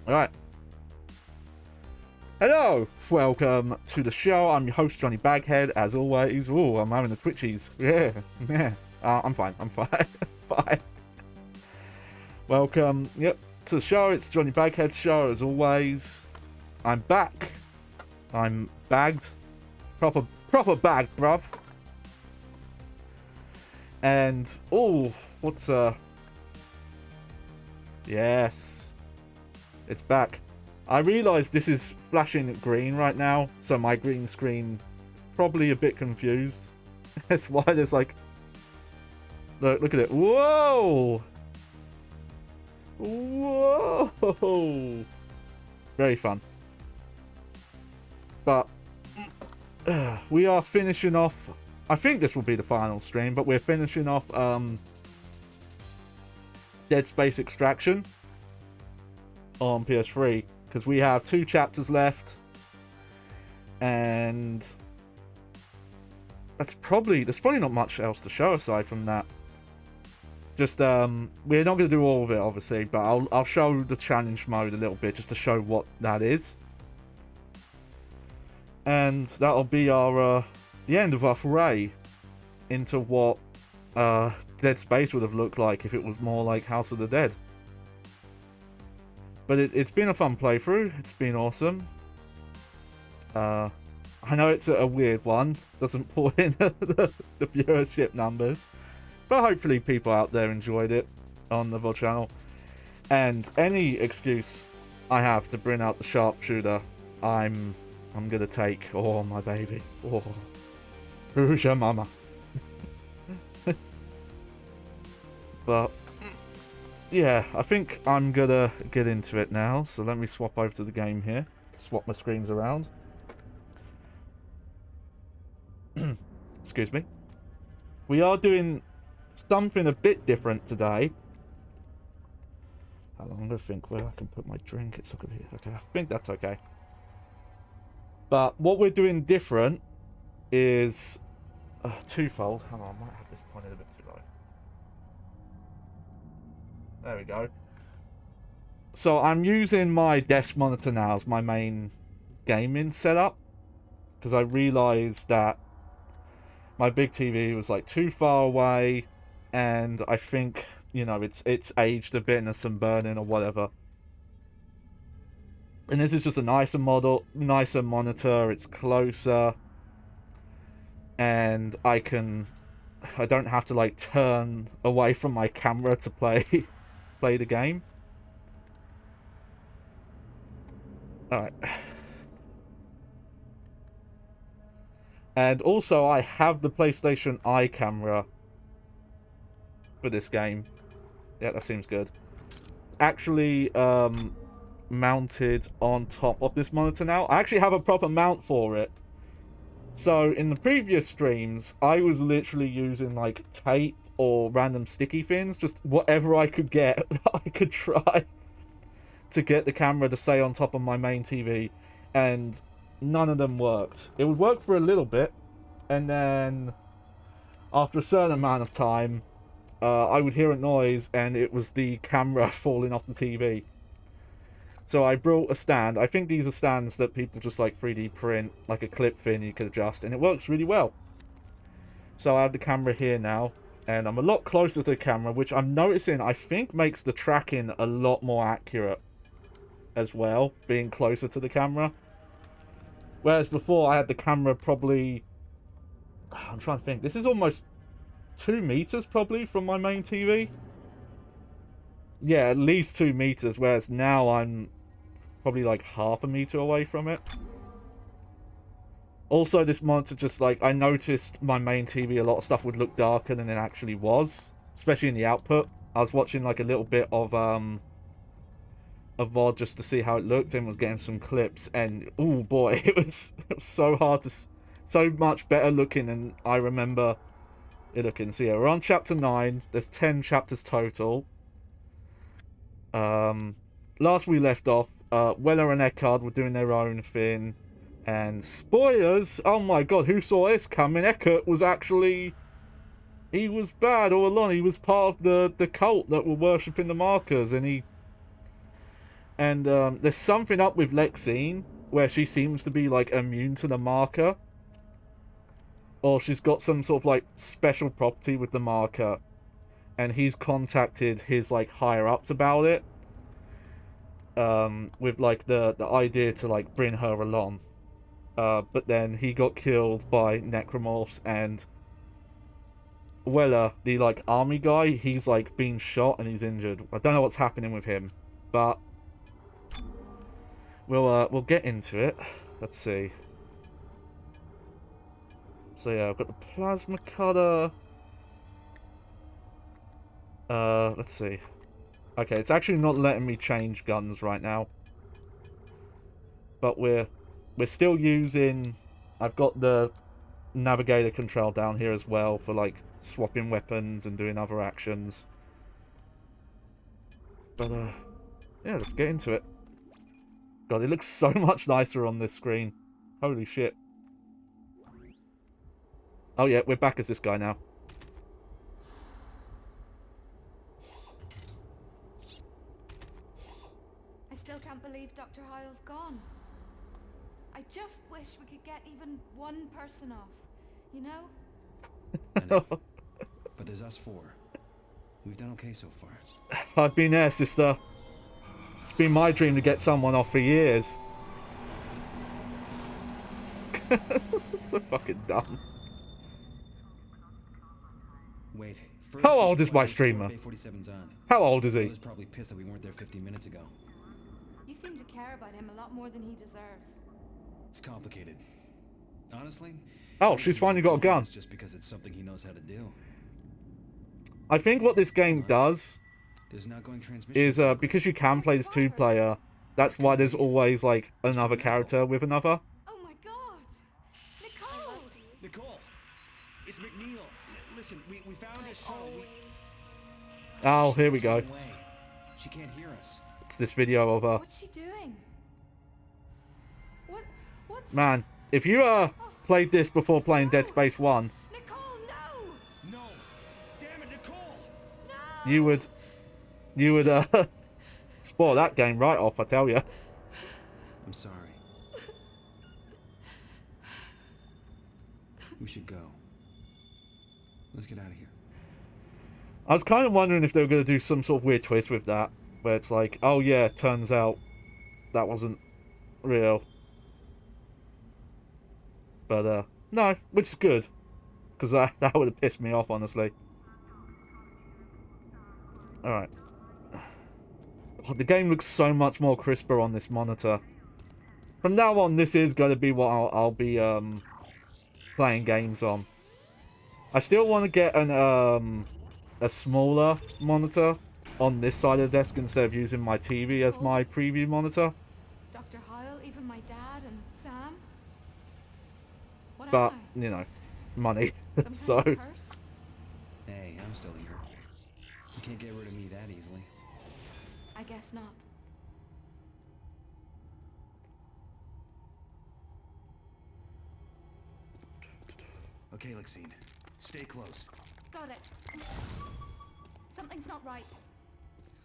Alright. Hello! Welcome to the show. I'm your host, Johnny Baghead, as always. Oh, I'm having the twitchies. Yeah. I'm fine. Bye. Welcome, to the show. It's Johnny Baghead's show, as always. I'm back. I'm bagged. Proper bagged, bruv. And, what's, yes. It's back. I realise this is flashing green right now, so my green screen is probably a bit confused. That's why there's like... Look at it. Whoa! Whoa! Very fun. But we are finishing off... I think this will be the final stream, but we're finishing off Dead Space Extraction on PS3. Because we have 2 chapters left, and there's probably not much else to show aside from that. Just we're not going to do all of it, obviously, but I'll show the challenge mode a little bit just to show what that is, and that'll be our the end of our foray into what Dead Space would have looked like if it was more like House of the Dead. But it's been a fun playthrough. It's been awesome. I know it's a weird one. Doesn't pull in the viewership numbers. But hopefully people out there enjoyed it on the VOD channel. And any excuse I have to bring out the sharpshooter, I'm going to take. Oh, my baby. Oh. Who's your mama? But... yeah, I think I'm gonna get into it now, so let me swap over to the game here. Swap my screens around. Excuse me. We are doing something a bit different today. How long? I'm gonna think where I can put my drink. It's over here. Okay, I think that's okay. But what we're doing different is twofold. Hang on, I might have this pointed a bit too low. There we go. So I'm using my desk monitor now as my main gaming setup, because I realised that my big TV was like too far away, and I think, you know, it's aged a bit and there's some burning or whatever. And this is just a nicer monitor. It's closer, and I don't have to like turn away from my camera to play the game. Alright. And also I have the PlayStation Eye camera for this game. Yeah, that seems good. Actually mounted on top of this monitor now. I actually have a proper mount for it. So in the previous streams, I was literally using like tape or random sticky things, just whatever I could get. I could try to get the camera to stay on top of my main TV, and none of them worked. It would work for a little bit, and then after a certain amount of time, I would hear a noise, and it was the camera falling off the TV. So I brought a stand. I think these are stands that people just like 3D print, like a clip thing you could adjust, and it works really well. So I have the camera here now, and I'm a lot closer to the camera, which I'm noticing I think makes the tracking a lot more accurate as well, being closer to the camera. Whereas before I had the camera probably... I'm trying to think. This is almost 2 meters probably from my main TV. Yeah, at least 2 meters, whereas now I'm probably like half a meter away from it. Also, this monitor just like, I noticed my main TV, a lot of stuff would look darker than it actually was, especially in the output. I was watching like a little bit of VOD just to see how it looked, and was getting some clips, and oh boy, it was so hard to, so much better looking than I remember it looking. So yeah, we're on chapter 9. There's 10 chapters total. Last we left off, Weller and Eckhard were doing their own thing, and spoilers, oh my god, who saw this coming? Eckhart was actually, he was bad all along. He was part of the cult that were worshipping the markers, and he And there's something up with Lexine where she seems to be like immune to the marker. Or she's got some sort of like special property with the marker. And he's contacted his like higher ups about it. With like the idea to like bring her along. But then he got killed by necromorphs, and Weller, the like army guy, he's like being shot and he's injured. I don't know what's happening with him, but we'll get into it. Let's see. So yeah, I've got the plasma cutter. Let's see. Okay, it's actually not letting me change guns right now. But we're still using... I've got the navigator control down here as well for like swapping weapons and doing other actions. But yeah, let's get into it. God, it looks so much nicer on this screen. Holy shit. Oh yeah, we're back as this guy now. I still can't believe Dr. Hyle's gone. I just wish we could get even one person off, you know? I know. But there's us four. We've done okay so far. I've been there, sister. It's been my dream to get someone off for years. So fucking dumb. Wait. How old is my streamer? How old is he? He was probably pissed that we weren't there 15 minutes ago. You seem to care about him a lot more than he deserves. It's complicated. Honestly. Oh, she's finally got a gun. Just because it's something he knows how to do. I think what this game does there's an outgoing transmission is because you can play this two-player, that's why there's always like another character with another. Oh my god! Nicole! Nicole! It's McNeil. Listen, we found a shuttle. Oh, here we go. She can't hear us. It's this video of What's she doing? What's... Man, if you played this before playing Dead Space 1, Nicole, no! No! Damn it, Nicole! No! you would spoil that game right off, I tell you. I'm sorry. We should go. Let's get out of here. I was kind of wondering if they were going to do some sort of weird twist with that, where it's like, oh yeah, turns out that wasn't real. But, no, which is good. Because that would have pissed me off, honestly. Alright. Oh, the game looks so much more crisper on this monitor. From now on, this is going to be what I'll be, playing games on. I still want to get a smaller monitor on this side of the desk instead of using my TV as my preview monitor. Dr. Hyle, even my dad and Sam? What But, am you know, money. I? So... Some kind of curse? Hey, I'm still here. You can't get rid of me that easily. I guess not. Okay, Lexine. Stay close. Got it. Something's not right.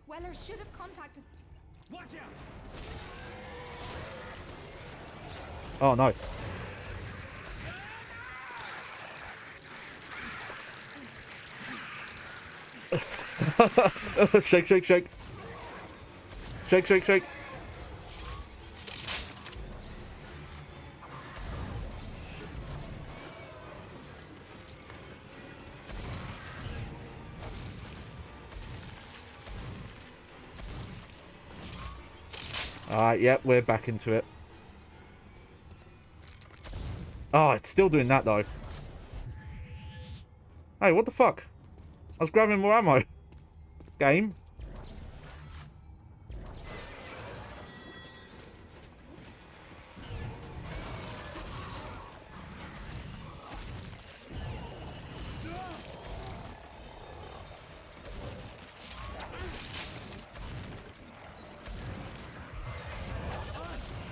Weller should have contacted... Watch out! Oh, no. Shake, shake, shake. Shake, shake, shake. Alright, yep, we're back into it. Oh, it's still doing that, though. Hey, what the fuck? I was grabbing more ammo. Game.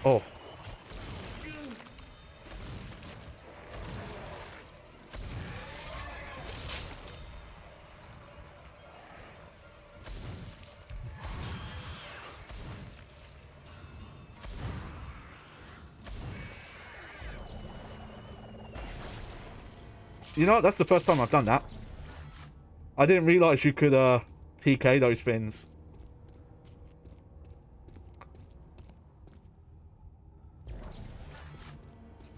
Oh. You know what? That's the first time I've done that. I didn't realise you could TK those things.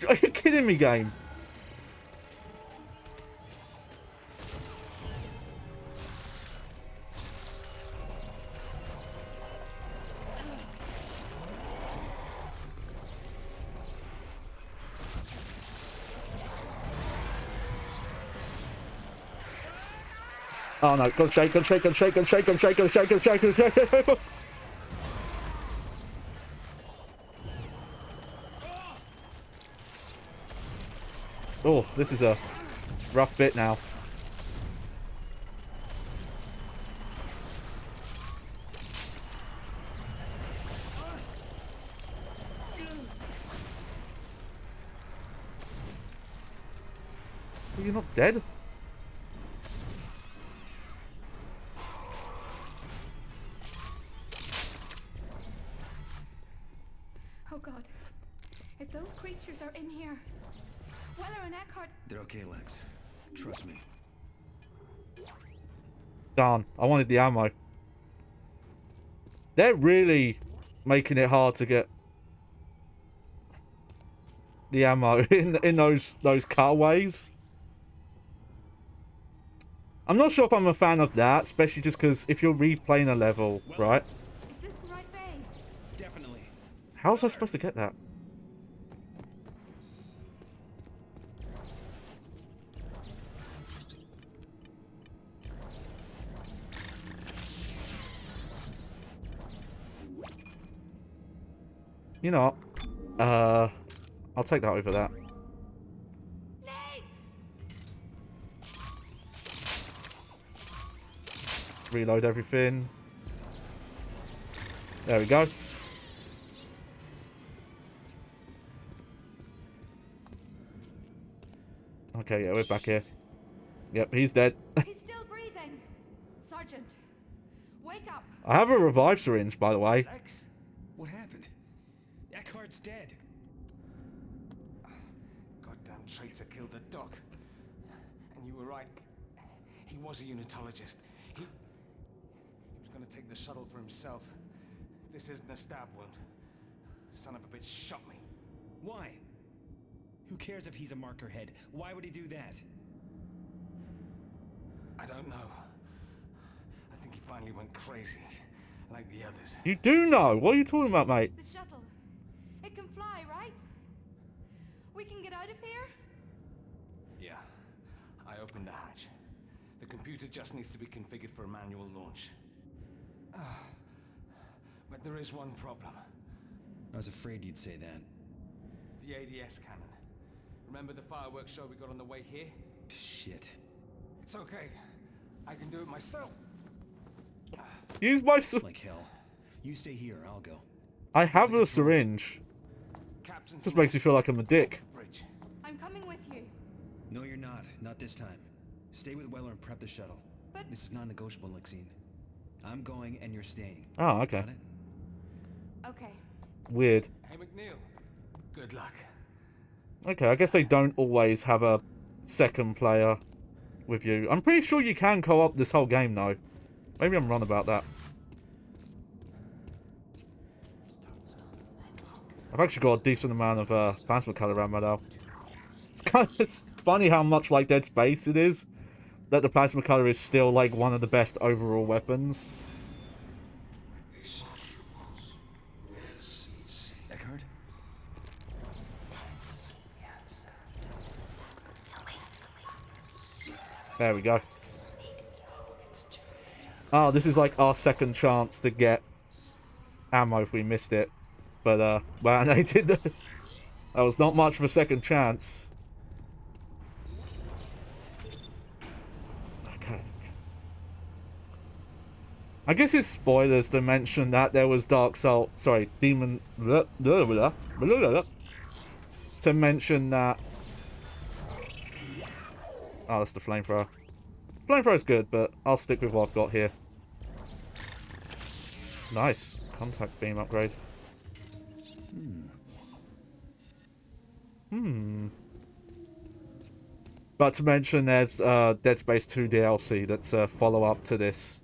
Are you kidding me, game? Oh no, go shake, go shake, go shake, go shake, go shake, go shake, go shake, go shake. Oh, this is a rough bit now. Are you not dead? Oh God. If those creatures are in here, Weller and Eckhart... They're okay, Lex. Trust me. Darn, I wanted the ammo. They're really making it hard to get the ammo in those cutaways. I'm not sure if I'm a fan of that, especially just because if you're replaying a level, right? Is this the right bay? Definitely. How was I supposed to get that? You know what? I'll take that over that. Nate! Reload everything. There we go. Okay, yeah, we're back here. Yep, he's dead. He's still breathing. Sergeant, wake up. I have a revive syringe, by the way. Lex, what happened? Eckhart's dead. Goddamn traitor killed the doc. And you were right. He was a unitologist. He was going to take the shuttle for himself. This isn't a stab wound. Son of a bitch shot me. Why? Who cares if he's a marker head? Why would he do that? I don't know. I think he finally went crazy, like the others. You do know. What are you talking about, mate? The shuttle. It can fly, right? We can get out of here? Yeah. I opened the hatch. The computer just needs to be configured for a manual launch. But there is one problem. I was afraid you'd say that. The ADS cannon. Remember the fireworks show we got on the way here? Shit. It's okay. I can do it myself. Use my Like hell. You stay here, I'll go. I have a syringe. Captain's Just makes me feel like I'm a dick. bridge. I'm coming with you. No, you're not. Not this time. Stay with Weller and prep the shuttle. But... This is non-negotiable, Lexine. I'm going and you're staying. Oh, okay. Got it? Okay. Weird. Hey, McNeil. Good luck. Okay, I guess they don't always have a second player with you. I'm pretty sure you can co-op this whole game, though. Maybe I'm wrong about that. I've actually got a decent amount of plasma cutter ammo, though. It's funny how much like Dead Space it is, that the plasma cutter is still like one of the best overall weapons. Eckhart? There we go. Oh, this is like our second chance to get ammo if we missed it. But, well, they did that was not much of a second chance. Okay. I guess it's spoilers to mention that there was Dark Soul... Sorry, Demon... To mention that... Oh, that's the flamethrower. Flamethrower's good, but I'll stick with what I've got here. Nice. Contact beam upgrade. But to mention, there's Dead Space 2 DLC that's a follow-up to this.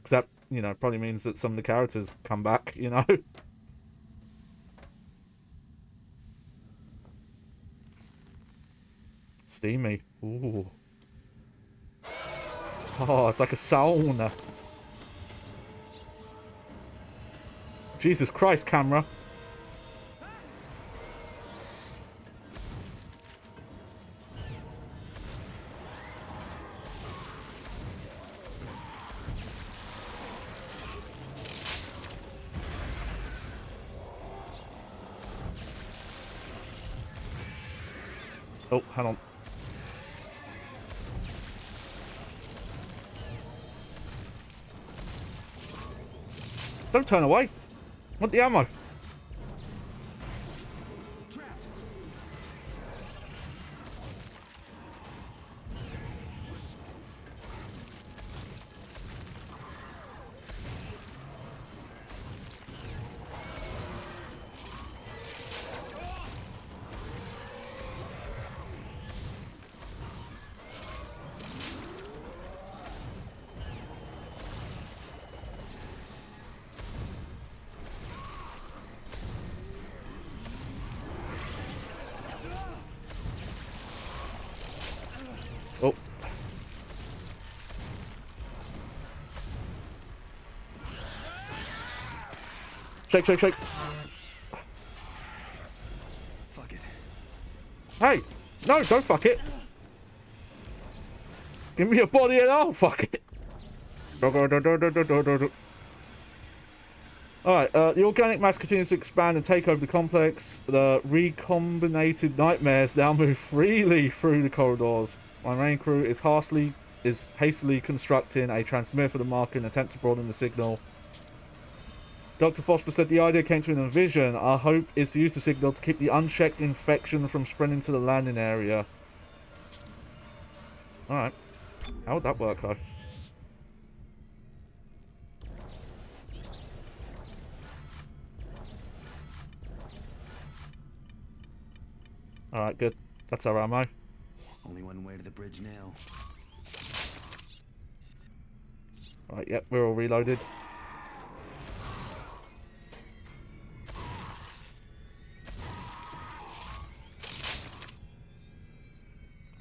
Except, you know, probably means that some of the characters come back, you know? Steamy. Ooh. Oh, it's like a sauna. Jesus Christ, camera. Oh, hang on. Don't turn away. Want the ammo. Trapped. Oh. Shake, shake, shake. Fuck it. Hey! No, don't fuck it. Give me your body and I'll fuck it. Alright, the organic mass continues to expand and take over the complex. The recombinated nightmares now move freely through the corridors. My main crew is hastily constructing a transmitter for the market in an attempt to broaden the signal. Dr. Foster said the idea came to him in a vision. Our hope is to use the signal to keep the unchecked infection from spreading to the landing area. Alright. How would that work, though? Alright, good. That's our ammo. Only one way to the bridge now. Alright, yep, we're all reloaded.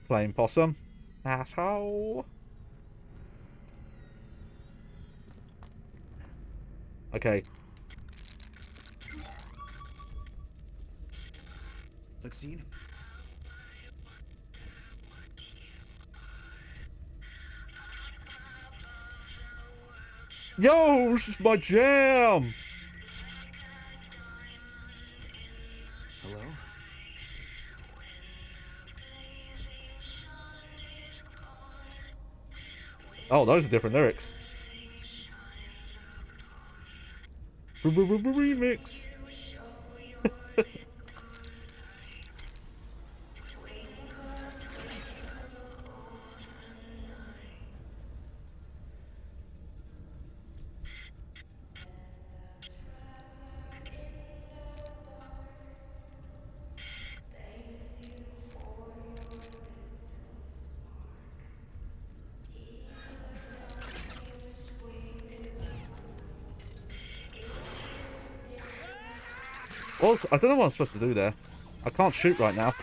Playing possum. Asshole. Okay. Vaccine? Yo, this is my jam! Hello? Oh, those are different lyrics. Remix. Also, I don't know what I'm supposed to do there. I can't shoot right now.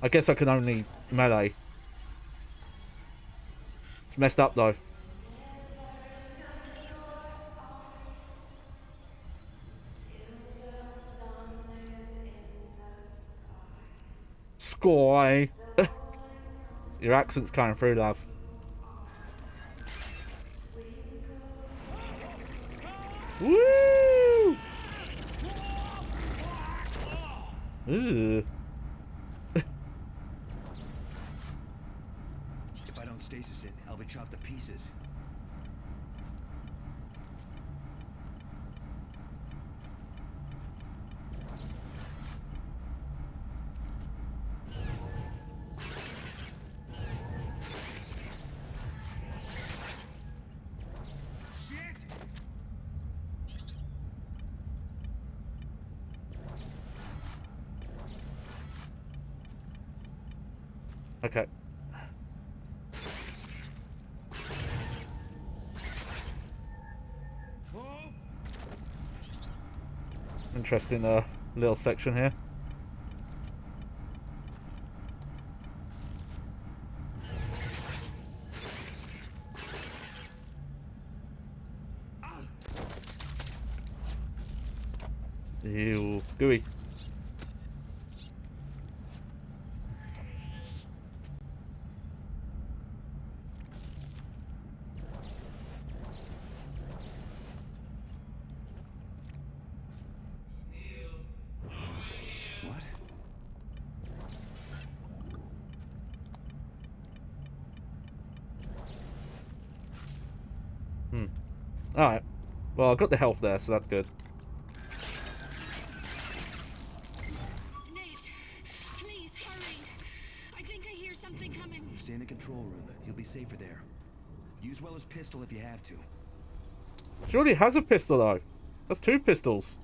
I guess I can only melee. It's messed up though. Sky. Your accent's coming through, love. Woo! Ooh. If I don't stasis it, I'll be chopped to pieces. Okay. Interesting little section here. Ew, gooey. What? Alright. Well, I got the health there, so that's good. Nate, please hurry. I think I hear something coming. Stay in the control room. You'll be safer there. Use Weller's pistol if you have to. She already has a pistol, though. That's 2 pistols.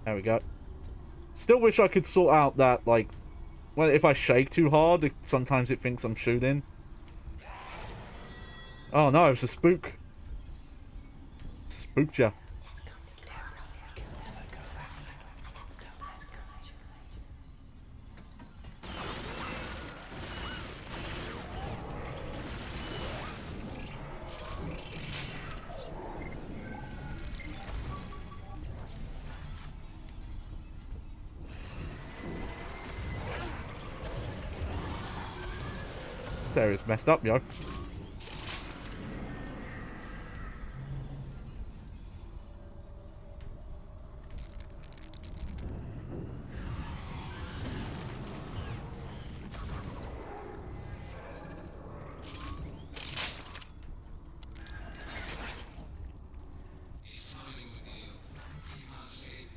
There we go. Still wish I could sort out that, like, well, if I shake too hard, sometimes it thinks I'm shooting. Oh no, it's a spook. Spooked ya. This area's messed up, yo.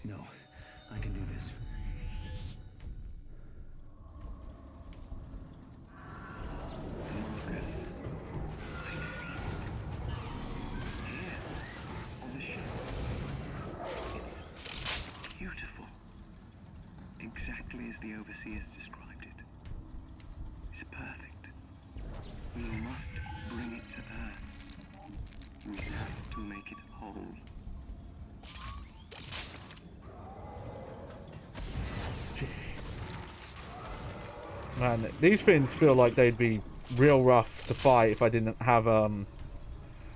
No, I can do this. Beautiful. Exactly as the Overseers described it. It's perfect. We must bring it to Earth. We have to make it whole. Man, these things feel like they'd be real rough to fight if I didn't have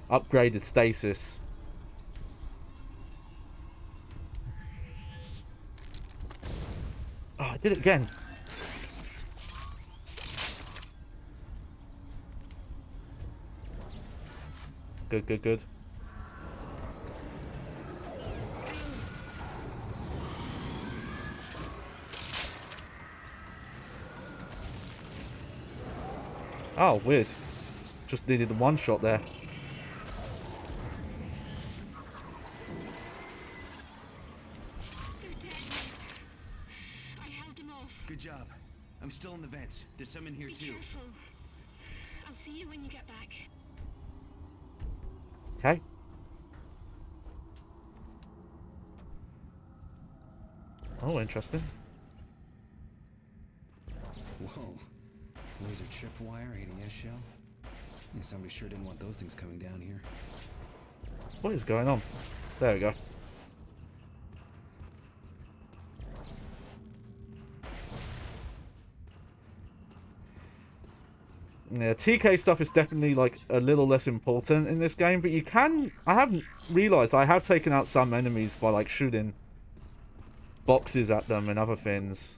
upgraded stasis. Oh, I did it again. Good, good, good. Oh, weird. Just needed the one shot there. They're dead, Nate. I held them off. Good job. I'm still in the vents. There's some in here Be too. careful. I'll see you when you get back. Okay. Oh, interesting. Whoa. Laser tripwire, ADS shell. Yeah, somebody sure didn't want those things coming down here. What is going on? There we go. Yeah, TK stuff is definitely like a little less important in this game, but you can... I haven't realised I have taken out some enemies by like shooting boxes at them and other things.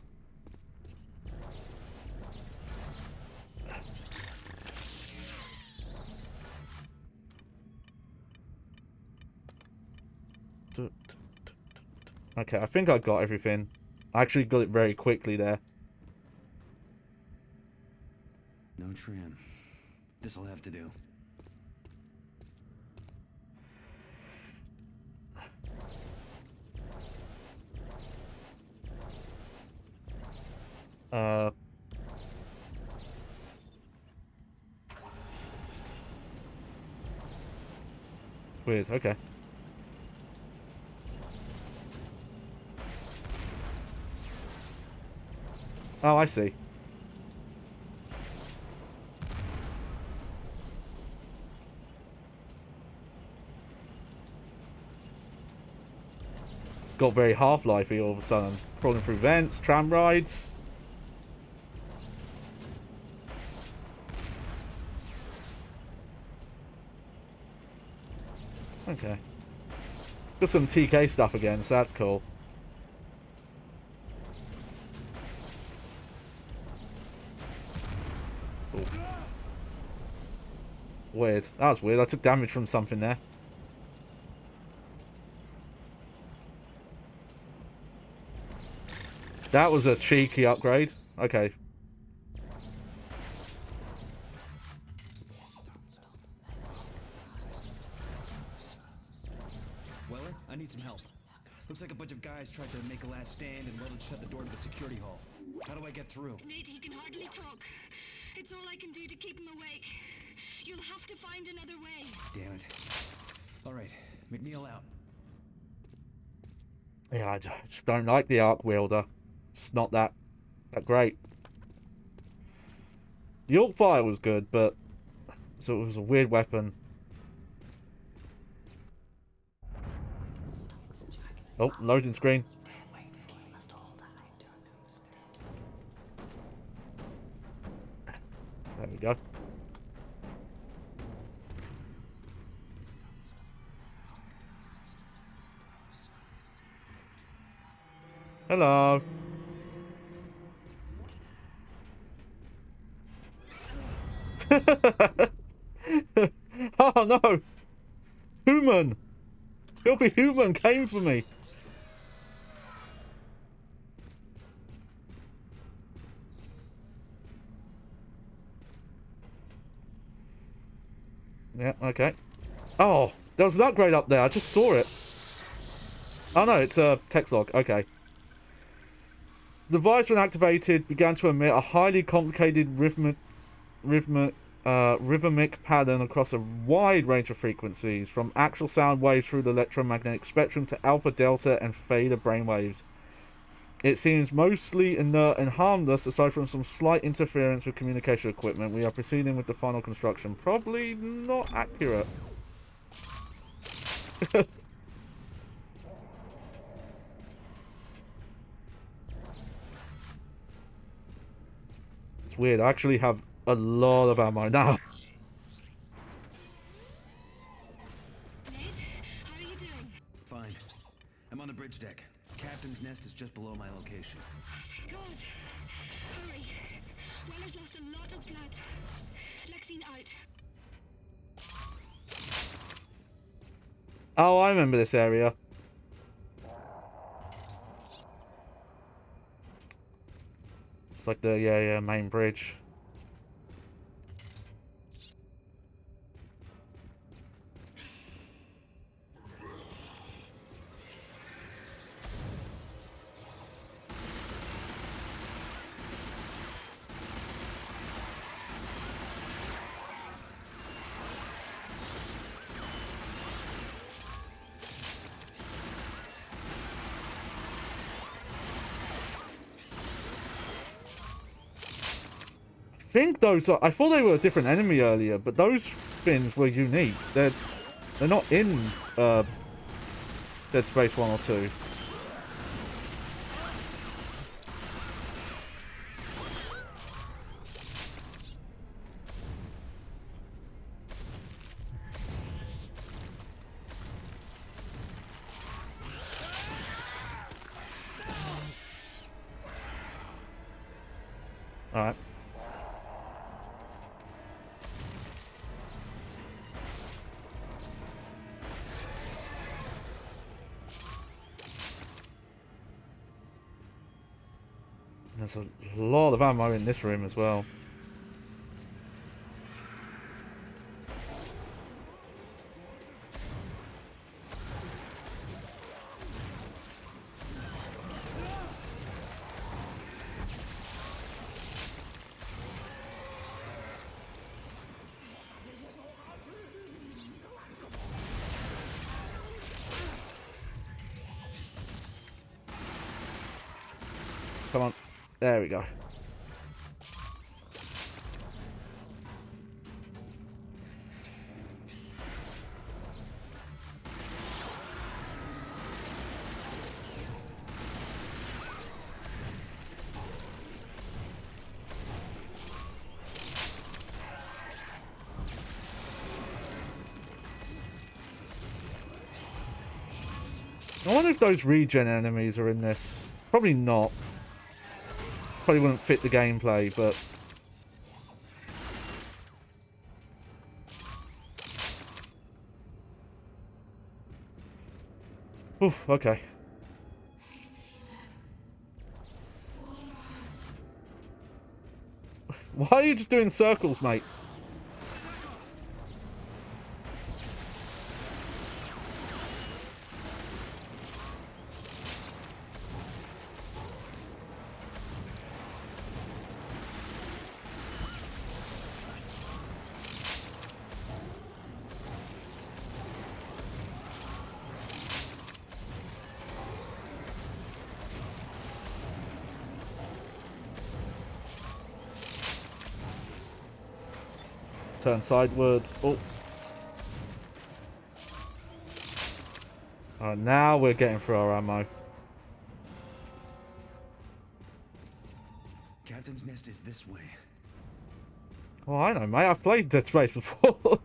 Okay, I think I got everything. I actually got it very quickly there. No trim. This'll have to do. Weird, okay. Oh, I see. It's got very Half-Life-y all of a sudden. Crawling through vents, tram rides. Okay. Got some TK stuff again, so that's cool. Ooh. Weird. That was weird. I took damage from something there. That was a cheeky upgrade. Okay. Weller, I need some help. Looks like a bunch of guys tried to make a last stand and welded shut the door to the security hall. How do I get through? Nate, he can hardly talk. It's all I can do to keep him awake. You'll have to find another way. Damn it. All right, McNeil out. Yeah, I just don't like the arc wielder. It's not that great. The Orc Fire was good, but so it was a weird weapon. Oh, loading screen. There we go. Hello. Oh no! Human! Filthy human came for me! Yeah, okay. Oh, there was an upgrade up there. I just saw it. Oh no, it's a text log. Okay. The device, when activated, began to emit a highly complicated rhythmic pattern across a wide range of frequencies, from actual sound waves through the electromagnetic spectrum to alpha, delta, and theta brainwaves. It seems mostly inert and harmless, aside from some slight interference with communication equipment. We are proceeding with the final construction. Probably not accurate. It's weird. I actually have a lot of ammo now. Nate, how are you doing? Fine. I'm on the bridge deck. Captain's nest is just below my location. Thank God. Hurry. Weller's lost a lot of blood. Lexine out. Oh, I remember this area. It's like the yeah main bridge. I think those are, I thought they were a different enemy earlier, but those fins were unique. They're not in Dead Space 1 or 2. Alright. There's a lot of ammo in this room as well. Come on. There we go. I wonder if those regen enemies are in this. Probably not. Probably wouldn't fit the gameplay, but... Oof, okay. Why are you just doing circles, mate? Turn sidewards. Oh. Alright, now we're getting through our ammo. Captain's nest is this way. Oh, I know, mate. I've played Dead Space before.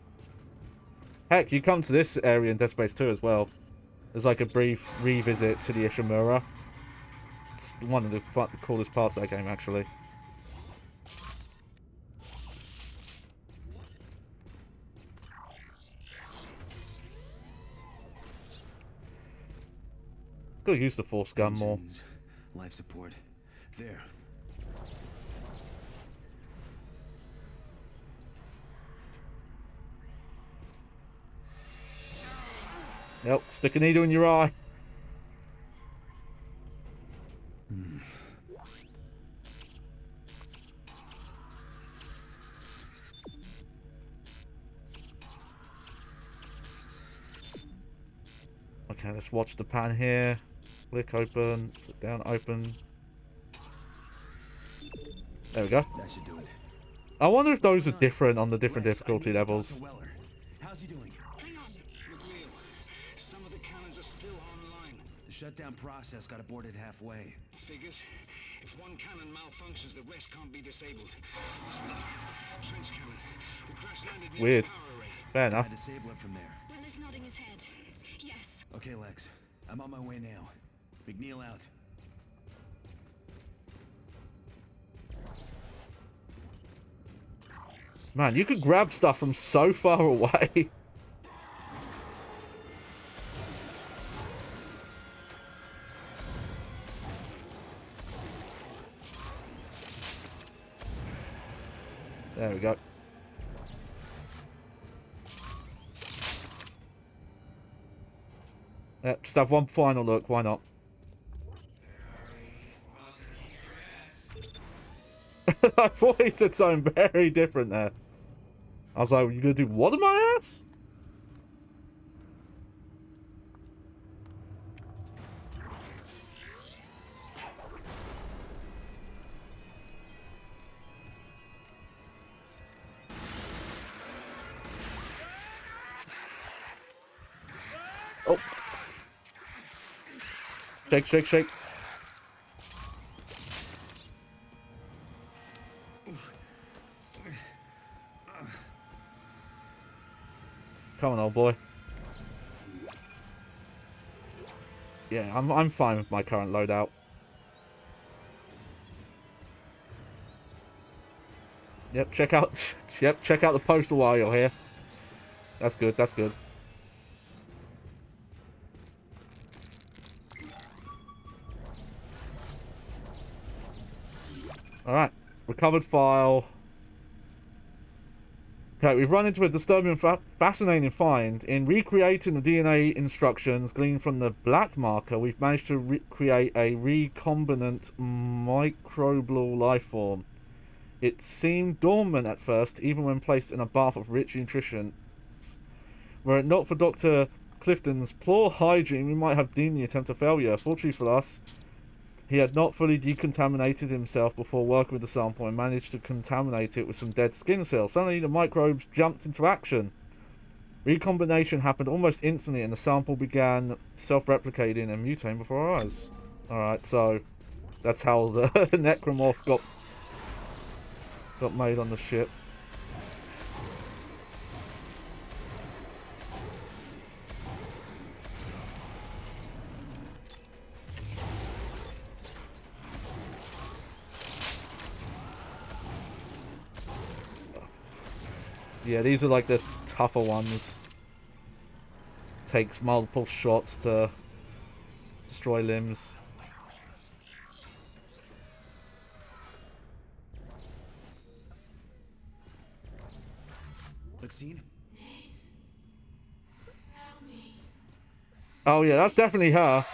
Heck, you come to this area in Dead Space 2 as well. There's like a brief revisit to the Ishimura. It's one of the coolest parts of that game, actually. Gotta use the force gun more. Engines, life support. There. Yep, stick a needle in your eye. Okay, let's watch the pan here. Click open, click down, open. There we go. That should do it. I wonder if those are different on the different difficulty levels. How's he doing? Hang on. McNeil, some of the cannons are still online. The shutdown process got aborted halfway. Figures. If one cannon malfunctions, the rest can't be disabled. Trench cannon. We crash landed near Weird. its power array. Fair I enough. disable it from there. Weller's nodding his head. Yes. Okay, Lex. I'm on my way now. McNeil out. Man, you could grab stuff from so far away. There we go. Yeah, just have one final look, why not? I thought he said something very different there. I was like, you gonna do what in my ass? Oh. Shake, shake, shake. Come on, old boy. Yeah, I'm fine with my current loadout. Yep, check out the poster while you're here. That's good, that's good. Alright. Recovered file. Okay, we've run into a disturbing fascinating find. In recreating the DNA instructions gleaned from the black marker, we've managed to create a recombinant microbial life form. It seemed dormant at first, even when placed in a bath of rich nutrition. Were it not for Dr. Clifton's poor hygiene, we might have deemed the attempt a failure. Fortunately for us, he had not fully decontaminated himself before working with the sample and managed to contaminate it with some dead skin cells. Suddenly the microbes jumped into action. Recombination happened almost instantly and the sample began self-replicating and mutating before our eyes. Alright, so that's how the necromorphs got made on the ship. Yeah, these are like the tougher ones. Takes multiple shots to destroy limbs. Maxine? Help me. Oh yeah, that's definitely her.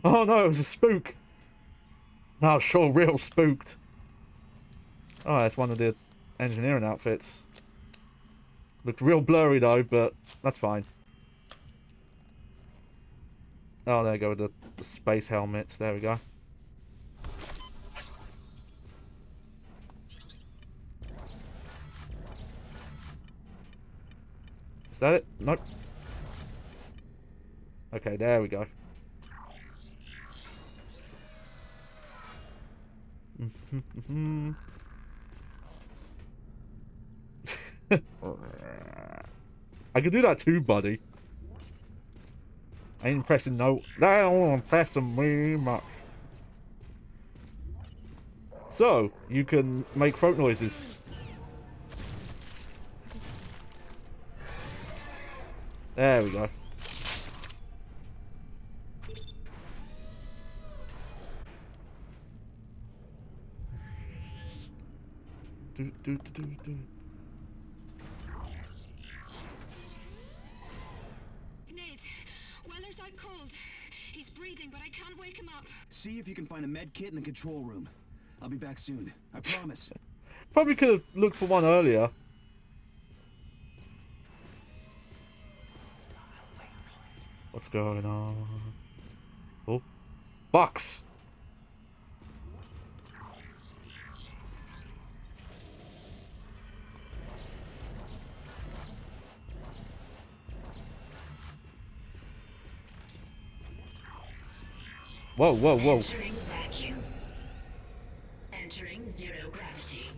Oh no, it was a spook. I was sure real spooked. Oh, that's one of the engineering outfits. Looked real blurry though, but that's fine. Oh, there you go with the space helmets. There we go. Is that it? Nope. Okay, there we go. I could do that too, buddy. I ain't pressing no. That ain't pressing me much. So, you can make throat noises. There we go. Do. Nate, Weller's out cold. He's breathing, but I can't wake him up. See if you can find a med kit in the control room. I'll be back soon. I promise. Probably could have looked for one earlier. What's going on? Oh. Box! Whoa. Entering vacuum. Entering zero gravity.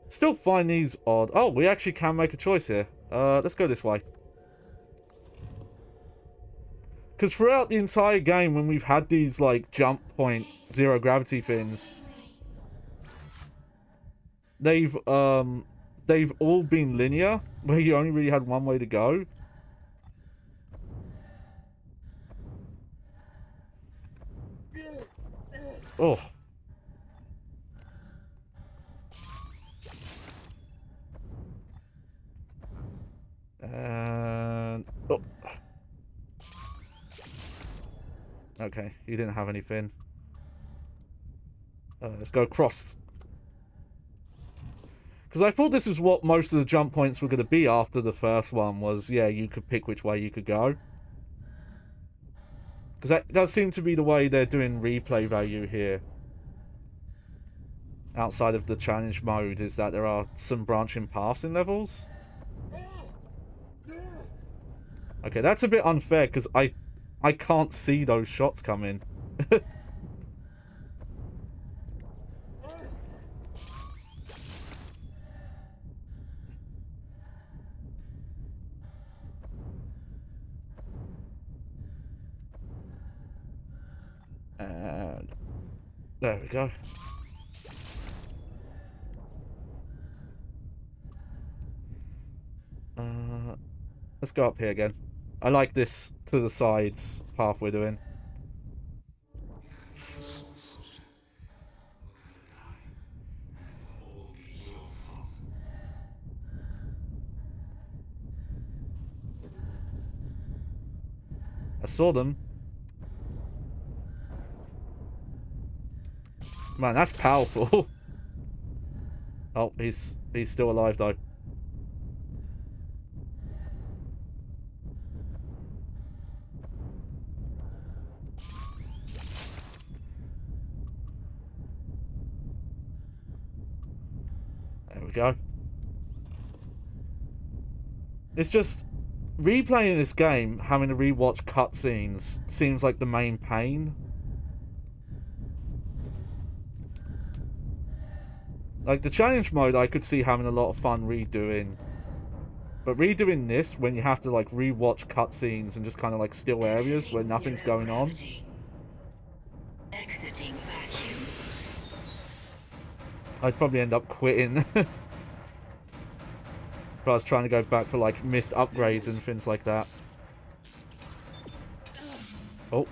Still find these odd. Oh, we actually can make a choice here. Let's go this way. Because throughout the entire game, when we've had these, like, jump point, zero gravity things, they've all been linear, where you only really had one way to go. Oh. And... oh. Okay, you didn't have anything. Let's go across. Because I thought this is what most of the jump points were going to be after the first one was, yeah, you could pick which way you could go. Because that does seem to be the way they're doing replay value here. Outside of the challenge mode, is that there are some branching paths in levels. Okay, that's a bit unfair because I can't see those shots coming. And there we go. Let's go up here again. I like this to the sides path we're doing. I saw them. Man, that's powerful. Oh, he's still alive though. There we go. It's just replaying this game, having to rewatch cutscenes seems like the main pain. Like the challenge mode, I could see having a lot of fun redoing. But redoing this, when you have to like rewatch cutscenes and just kind of like still areas where nothing's going on. Exiting vacuum. I'd probably end up quitting. If I was trying to go back for like missed upgrades and things like that. Oh.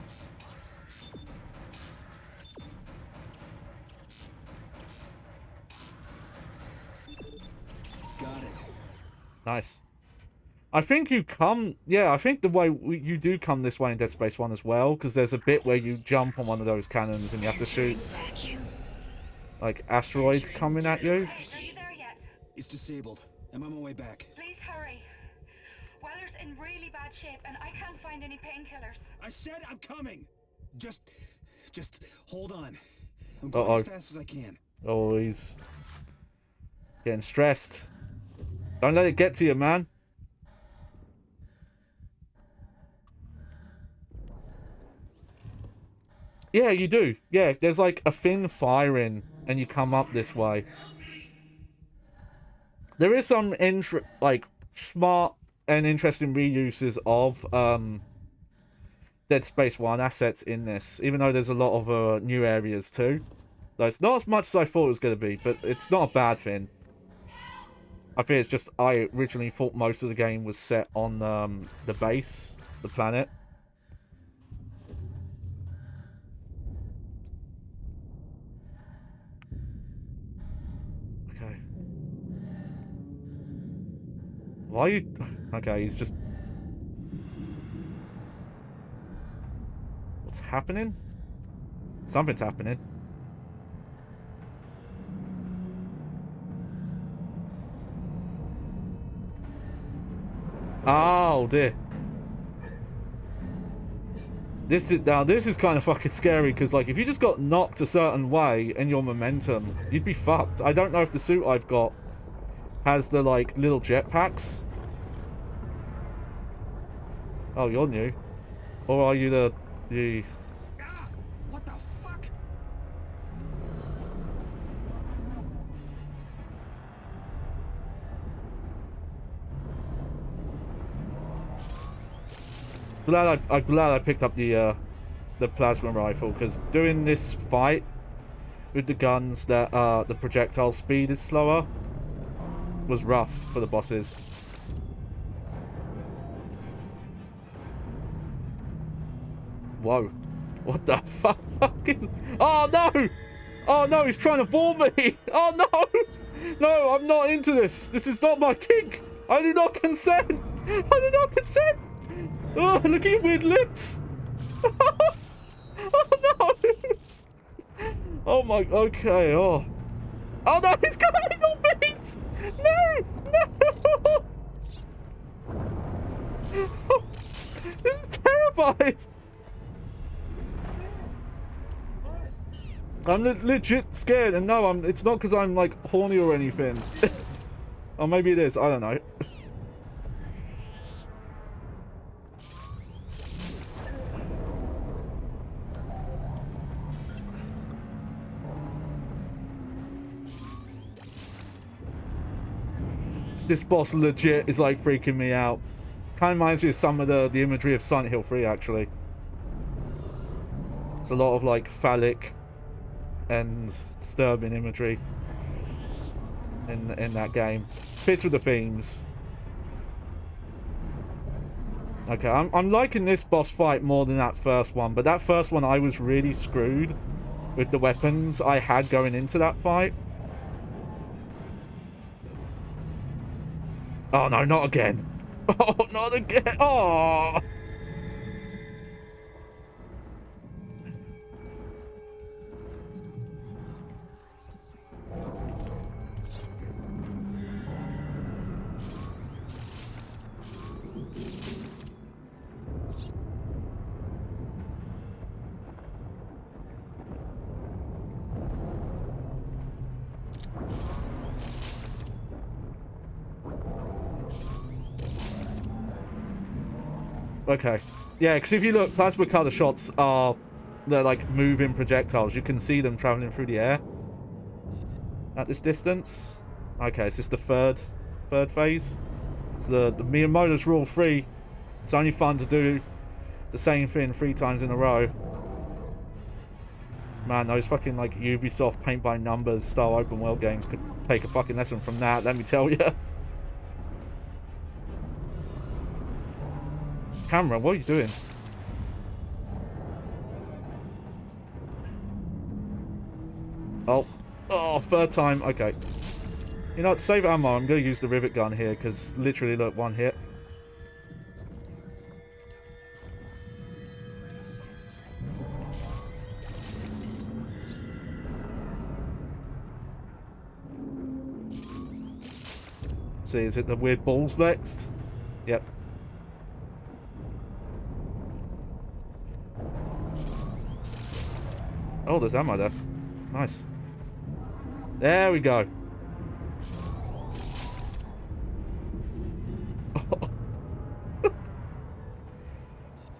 Got it. Nice. I think you come... Yeah, I think the way... You do come this way in Dead Space 1 as well, because there's a bit where you jump on one of those cannons and you have to shoot... like, asteroids coming at you. Are you there yet? It's disabled. I'm on my way back. Please hurry. Weller's in really bad shape and I can't find any painkillers. I said I'm coming. Just hold on. I'm going as fast as I can. Oh, he's... getting stressed. Don't let it get to you, man. Yeah, you do. Yeah, there's like a thin firing and you come up this way. There is some like smart and interesting reuses of Dead Space 1 assets in this, even though there's a lot of new areas too. Though it's not as much as I thought it was going to be, but it's not a bad thing. I think it's just I originally thought most of the game was set on the base, the planet. Okay. Why are you... Okay, he's just... What's happening? Something's happening. Oh dear. This is kind of fucking scary because like if you just got knocked a certain way and your momentum, you'd be fucked. I don't know if the suit I've got has the like little jetpacks. Oh, you're new. Or are you the What the fuck? I'm glad I picked up the plasma rifle, because doing this fight with the guns that the projectile speed is slower was rough for the bosses. Whoa. What the fuck is... Oh no! Oh no, he's trying to vorm me! Oh no! No, I'm not into this! This is not my kink! I do not consent! I do not consent! Oh, look at your weird lips! Oh no! Oh my... Okay, oh. Oh no, he's coming on beats! No! No! This is terrifying! I'm legit scared, and no, it's not because I'm like horny or anything. Or maybe it is, I don't know. This boss legit is like freaking me out. Kind of reminds me of some of the imagery of Silent Hill 3 actually. It's a lot of like phallic and disturbing imagery in that game. Fits with the themes. Okay, I'm liking this boss fight more than that first one, but that first one I was really screwed with the weapons I had going into that fight. Oh no, not again. Oh, not again. Oh. Okay. Yeah, because if you look, plasma cutter shots are... They're like moving projectiles. You can see them traveling through the air at this distance. Okay, is this the third phase? So the Miyamoto's Rule 3. It's only fun to do the same thing 3 times in a row. Man, those fucking like Ubisoft paint by numbers style open world games could take a fucking lesson from that, let me tell you. Camera, what are you doing? Oh, third time. Okay. You know what, to save ammo, I'm going to use the rivet gun here, because literally, look, one hit. See, is it the weird balls next? Yep. Oh, there's ammo there. Nice. There we go.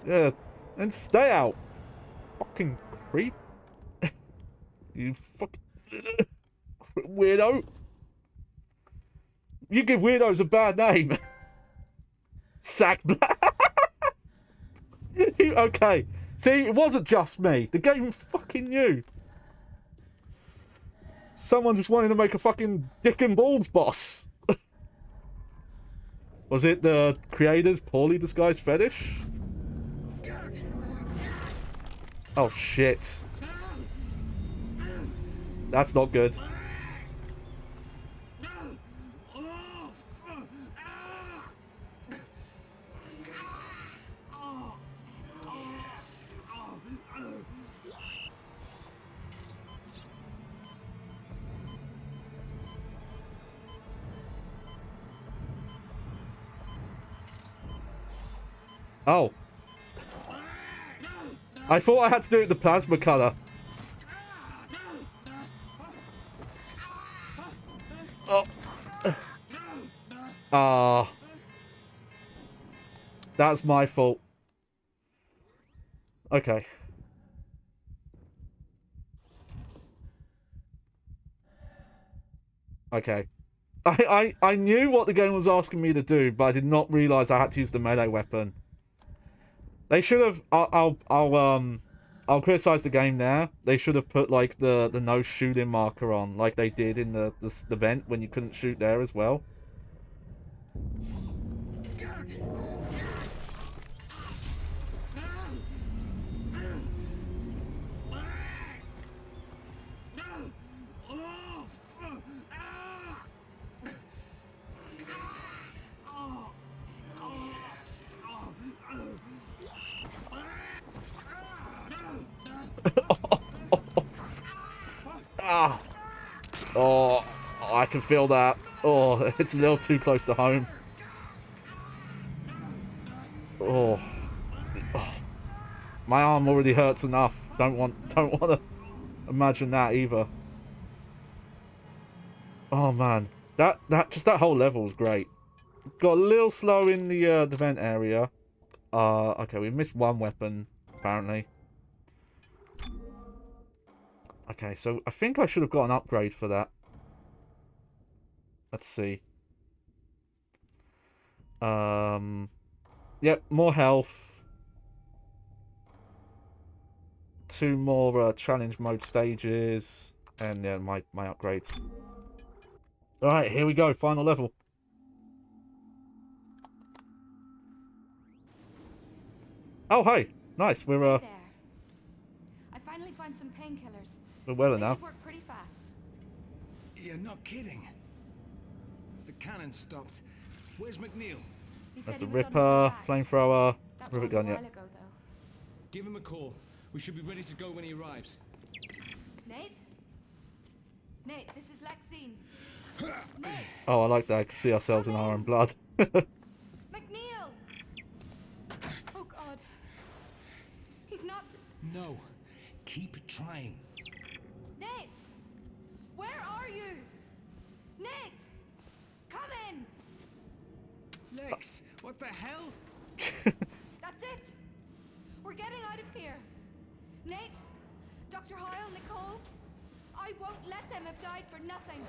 Yeah, and stay out. Fucking creep. You fucking weirdo. You give weirdos a bad name. Sack Black. Okay. See, it wasn't just me. The game fucking knew. Someone just wanted to make a fucking dick and balls boss. Was it the creator's poorly disguised fetish? Oh shit. That's not good. Oh. I thought I had to do it with the plasma cutter. Oh. Ah. That's my fault. Okay. Okay. I knew what the game was asking me to do, but I did not realize I had to use the melee weapon. They should have. I'll criticize the game there. They should have put like the no shooting marker on, like they did in the vent when you couldn't shoot there as well. Ah. Oh, I can feel that. Oh, it's a little too close to home. Oh. Oh. My arm already hurts enough. Don't want to imagine that either. Oh man, that whole level is great. Got a little slow in the vent area. Okay, we missed one weapon apparently. Okay, so I think I should have got an upgrade for that. Let's see. Yep, more health. 2 more challenge mode stages, and yeah, my upgrades. All right, here we go. Final level. Oh, hey. Nice. We're There. I finally found some painkillers. well They enough. should work pretty fast. You're not kidding. The cannon stopped. Where's McNeil? He said That's he a was on his way Ripper, back. flamethrower, That rivet was a gun, while yeah. ago, though. Give him a call. We should be ready to go when he arrives. Nate? Nate, this is Lexine. Nate! Oh, I like that. I can see ourselves in our own blood. McNeil! Oh, God. He's not... No. Keep trying. Nate! Where are you? Nate! Come in! Lex, what the hell? That's it! We're getting out of here. Nate, Dr. Hoyle, Nicole, I won't let them have died for nothing.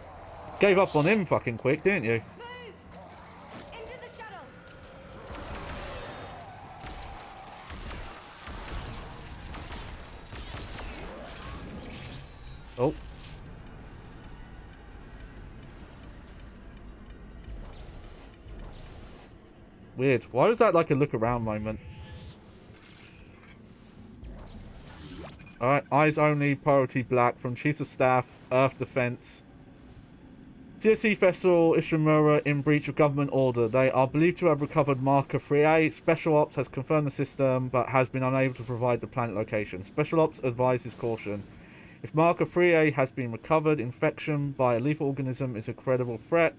Gave up on him fucking quick, didn't you? Move! Into the shuttle! Oh. Weird. Why was that like a look around moment? Alright, eyes only, priority black, from Chiefs of Staff, Earth Defense. CSC vessel Ishimura in breach of government order. They are believed to have recovered Marker 3A. Special Ops has confirmed the system, but has been unable to provide the planet location. Special Ops advises caution. If Marker 3A has been recovered, infection by a lethal organism is a credible threat.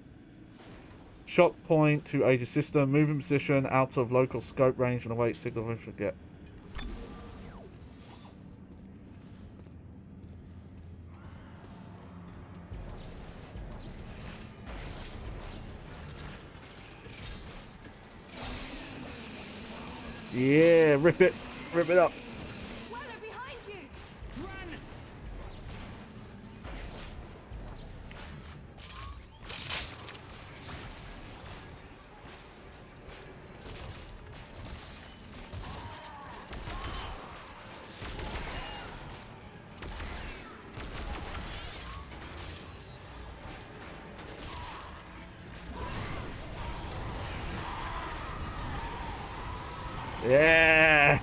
Shock point to Aegis system. Moving position out of local scope range and await signal if we forget. Yeah, rip it up. Weller, behind you! Run! Yeah.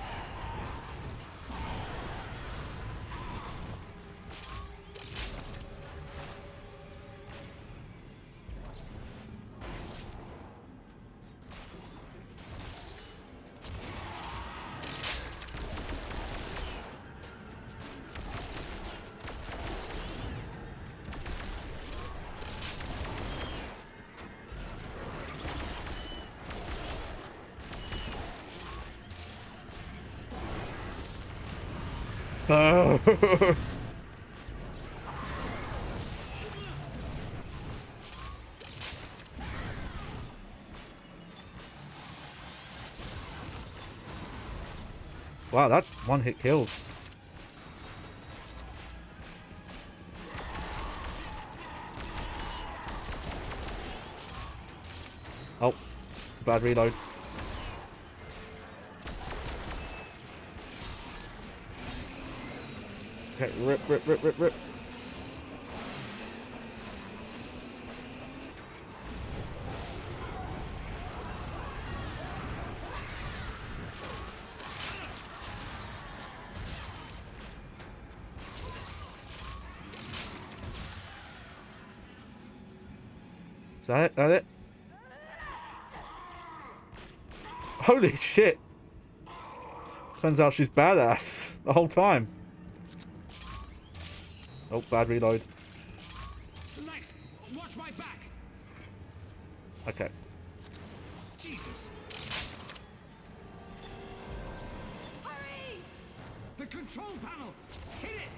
Oh. Wow, that's one hit kills. Oh, bad reload. Okay, rip. Is that it? That it? Holy shit! Turns out she's badass the whole time. Oh, bad reload. Lex, watch my back! Okay. Jesus! Hurry! The control panel! Hit it!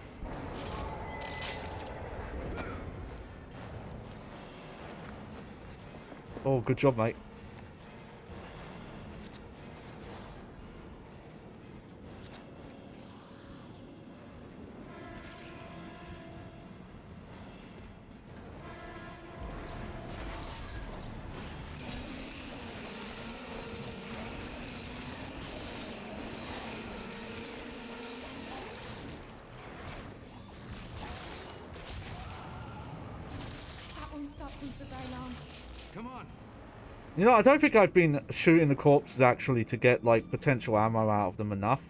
Oh, good job, mate. That won't stop them for very long. Come on! You know, I don't think I've been shooting the corpses actually to get, like, potential ammo out of them enough.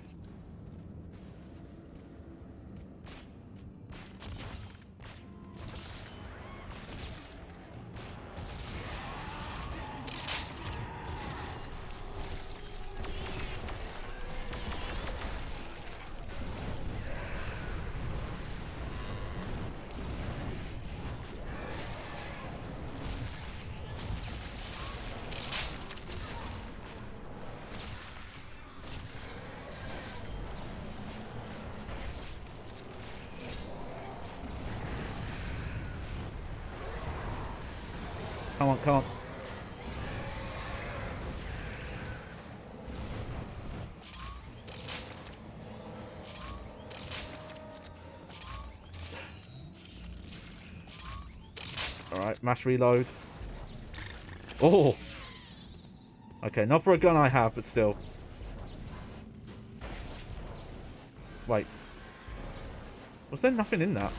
Come on, come on. Alright, mass reload. Oh! Okay, not for a gun I have, but still. Wait. Was there nothing in that?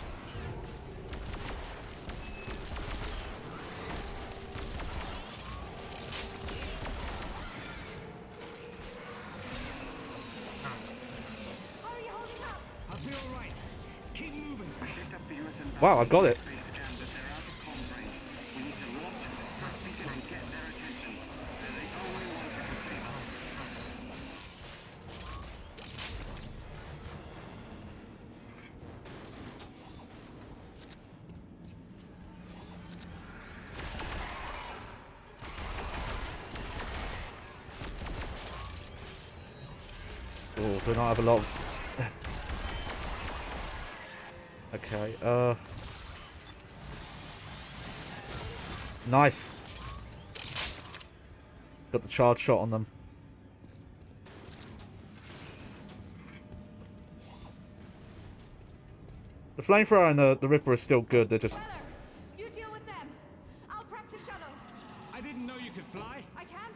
How are you holding up? I'll be all right. Keep moving. I picked up the US and Wow, I got it. space scan, but they're out of comm range. We need to launch a distress beacon and get their attention. They're the only ones who can save us. Oh, do not have a lot of... Okay, nice. Got the charge shot on them. The flamethrower and the Ripper are still good, they're just... Weller, you deal with them. I'll prep the shuttle. I didn't know you could fly. I can't.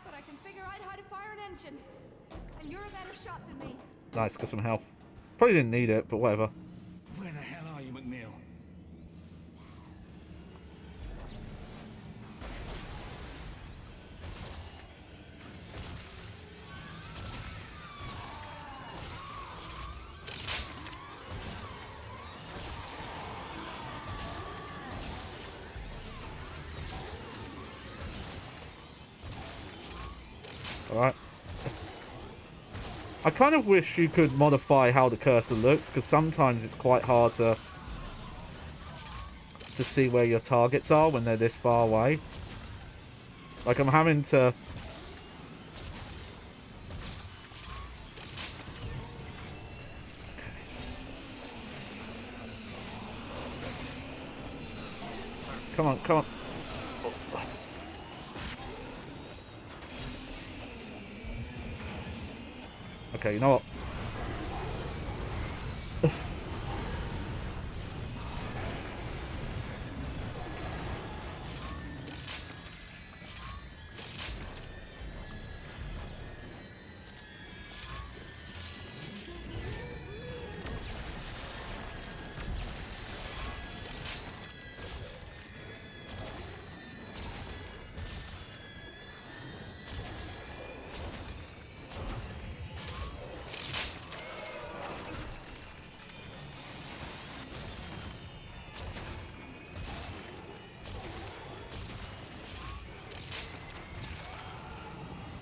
But I can figure out how to fire an engine. And you're a better shot than me. Nice, got some health. Probably didn't need it, but whatever. Where the hell are you, McNeil? Alright. I kind of wish you could modify how the cursor looks, because sometimes it's quite hard to see where your targets are when they're this far away. Like, I'm having to... Come on, come on. Okay, you know what?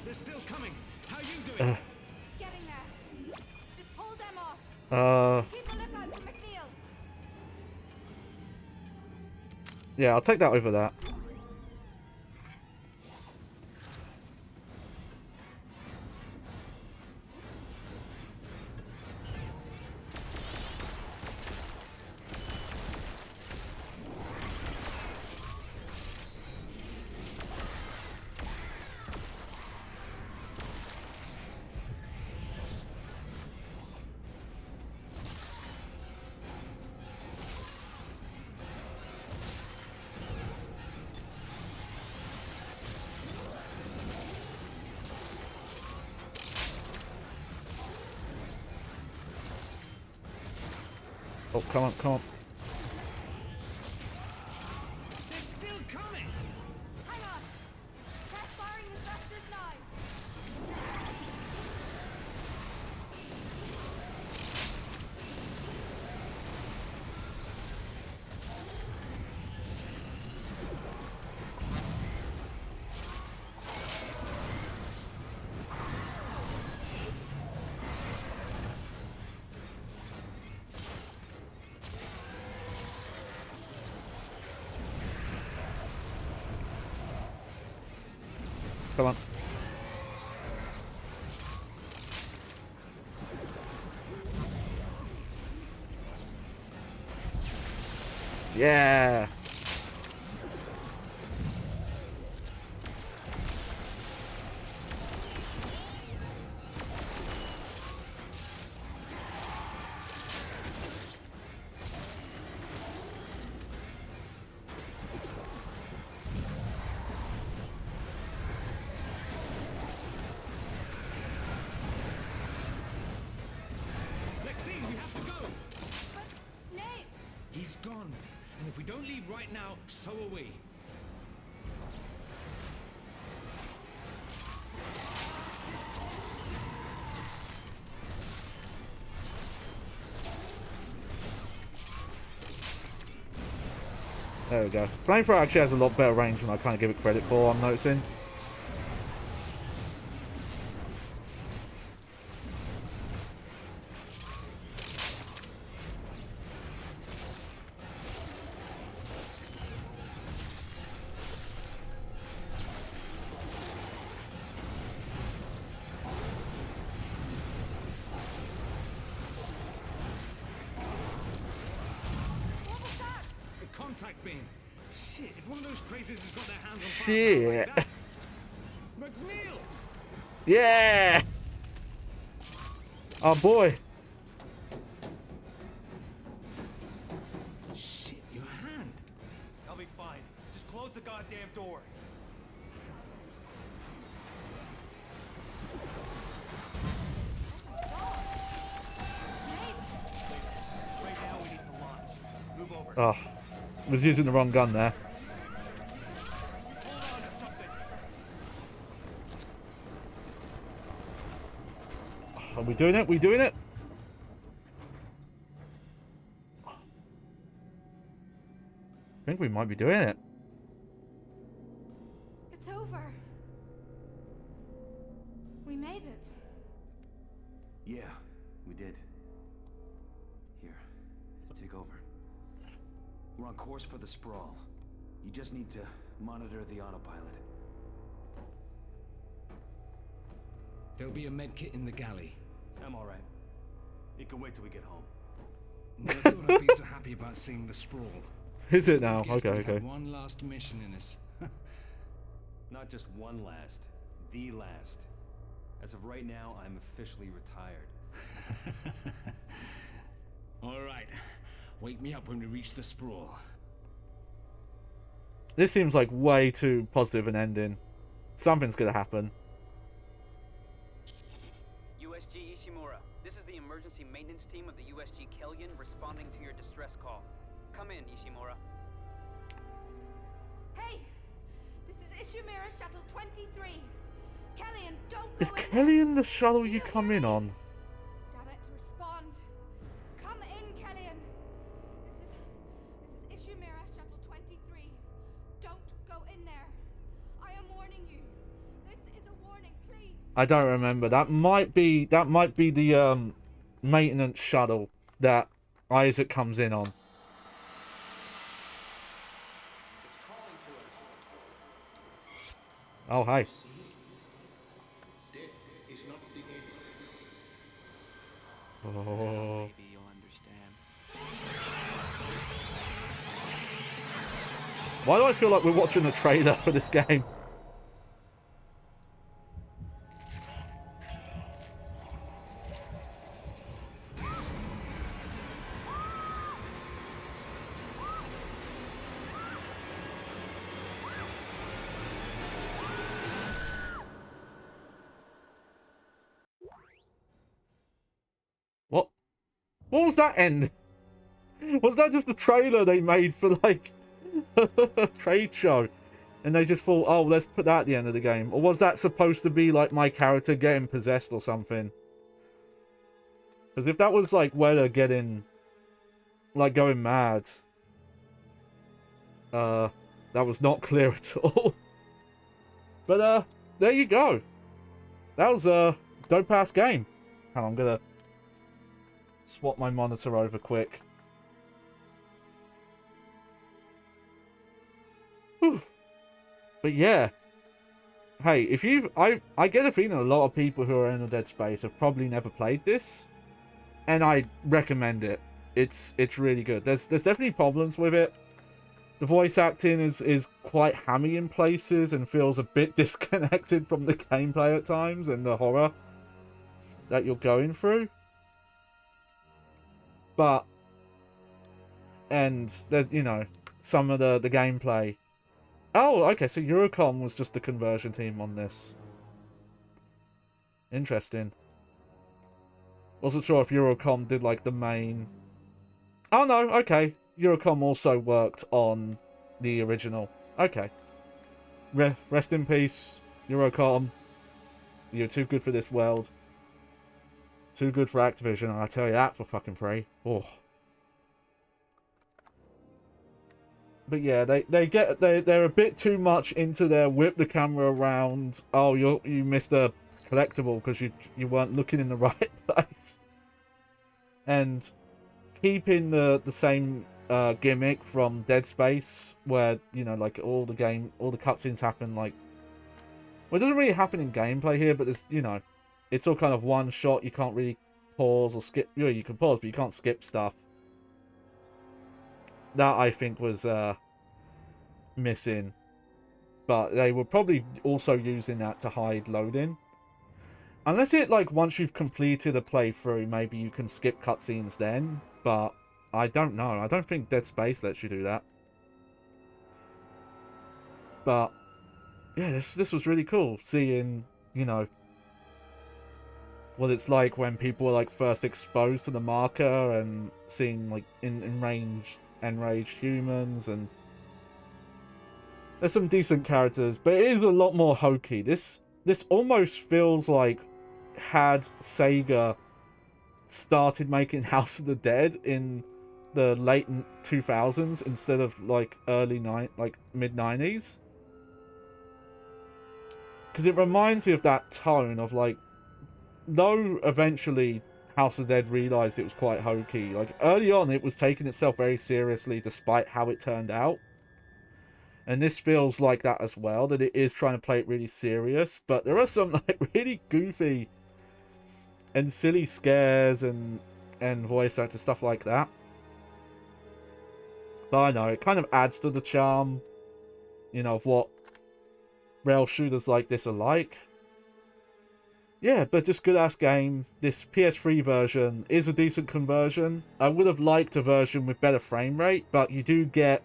They're still coming. How you doing? Getting there. Just hold them off. Keep a lookout for McNeil. Yeah, I'll take that over that. Oh, come on, come on. They're still coming. Hang on. Test firing the thrusters now. Come on. Yeah. Maxine, we have to go! But, Nate! He's gone. And if we don't leave right now, so are we. There we go. Flamethrower actually has a lot better range than I kind of give it credit for, I'm noticing. A contact beam. Shit, if one of those crazies has got their hands on Shit. fire like that. McNeil! Yeah! Oh boy. Shit, your hand. I'll be fine. Just close the goddamn door. Right now we need to launch. Move over. Oh, was using the wrong gun there. Hold on to something. Are we doing it? We doing it? I think we might be doing it. It's over. We made it. Yeah, we did. Here, take over. We're on course for the sprawl. You just need to monitor the autopilot. There'll be a medkit in the galley. I'm alright. It can wait till we get home. Never thought I'd be so happy about seeing the sprawl. Is it now? Guess Okay, we okay. had one last mission in us. Not just one last. The last. As of right now, I'm officially retired. All right. Wake me up when we reach the sprawl. This seems like way too positive an ending. Something's gonna happen. USG Ishimura, this is the emergency maintenance team of the USG Kellyan responding to your distress call. Come in, Ishimura. Hey! This is Ishimura Shuttle 23. Kellyan, don't go Is in Kelly in the shuttle Do you you come hear in me? on? Damn it, respond. Come in, Kellyan. This is Ishimura Shuttle 23. Don't go in there. I am warning you. This is a warning, please. I don't remember. That might be the maintenance shuttle that Isaac comes in on. Oh, hey. Death is not the end. Oh. Maybe you'll understand. Why do I feel like we're watching a trailer for this game? What? What was that end? Was that just a trailer they made for like a trade show? And they just thought, oh, let's put that at the end of the game. Or was that supposed to be, like, my character getting possessed or something? Because if that was, like, Weller getting, like, going mad, that was not clear at all. But, there you go. That was a dope-ass game. Hang on, I'm gonna swap my monitor over quick. Whew. But yeah, hey, if you've, I get a feeling a lot of people who are in the Dead Space have probably never played this, and I recommend it. It's really good. There's definitely problems with it. The voice acting is quite hammy in places and feels a bit disconnected from the gameplay at times and the horror that you're going through. But, and there's, you know, some of the gameplay. Oh, okay, so Eurocom was just the conversion team on this. Interesting. Wasn't sure if Eurocom did, like, the main... Oh, no, okay. Eurocom also worked on the original. Okay. Rest in peace, Eurocom. You're too good for this world. Too good for Activision, I tell you that for fucking free. Oh. But yeah, they're a bit too much into their whip the camera around. Oh, you missed a collectible because you weren't looking in the right place. And keeping the same gimmick from Dead Space, where, you know, like all the cutscenes happen like, well, it doesn't really happen in gameplay here, but there's, you know, it's all kind of one shot. You can't really pause or skip. You know, you can pause, but you can't skip stuff. That, I think, was missing. But they were probably also using that to hide loading. Unless it, like, once you've completed a playthrough, maybe you can skip cutscenes then. But I don't know. I don't think Dead Space lets you do that. But, yeah, this was really cool. Seeing, you know, what it's like when people are, like, first exposed to the marker and seeing, like, enraged humans, and there's some decent characters, but it is a lot more hokey. This almost feels like had Sega started making House of the Dead in the late 2000s instead of like mid-90s, because it reminds me of that tone of, like, though eventually House of the Dead realized it was quite hokey. Like, early on, it was taking itself very seriously despite how it turned out. And this feels like that as well, that it is trying to play it really serious. But there are some, like, really goofy and silly scares and voice actor stuff like that. But I know, it kind of adds to the charm, you know, of what rail shooters like this are like. Yeah, but just good-ass game. This PS3 version is a decent conversion. I would have liked a version with better frame rate, but you do get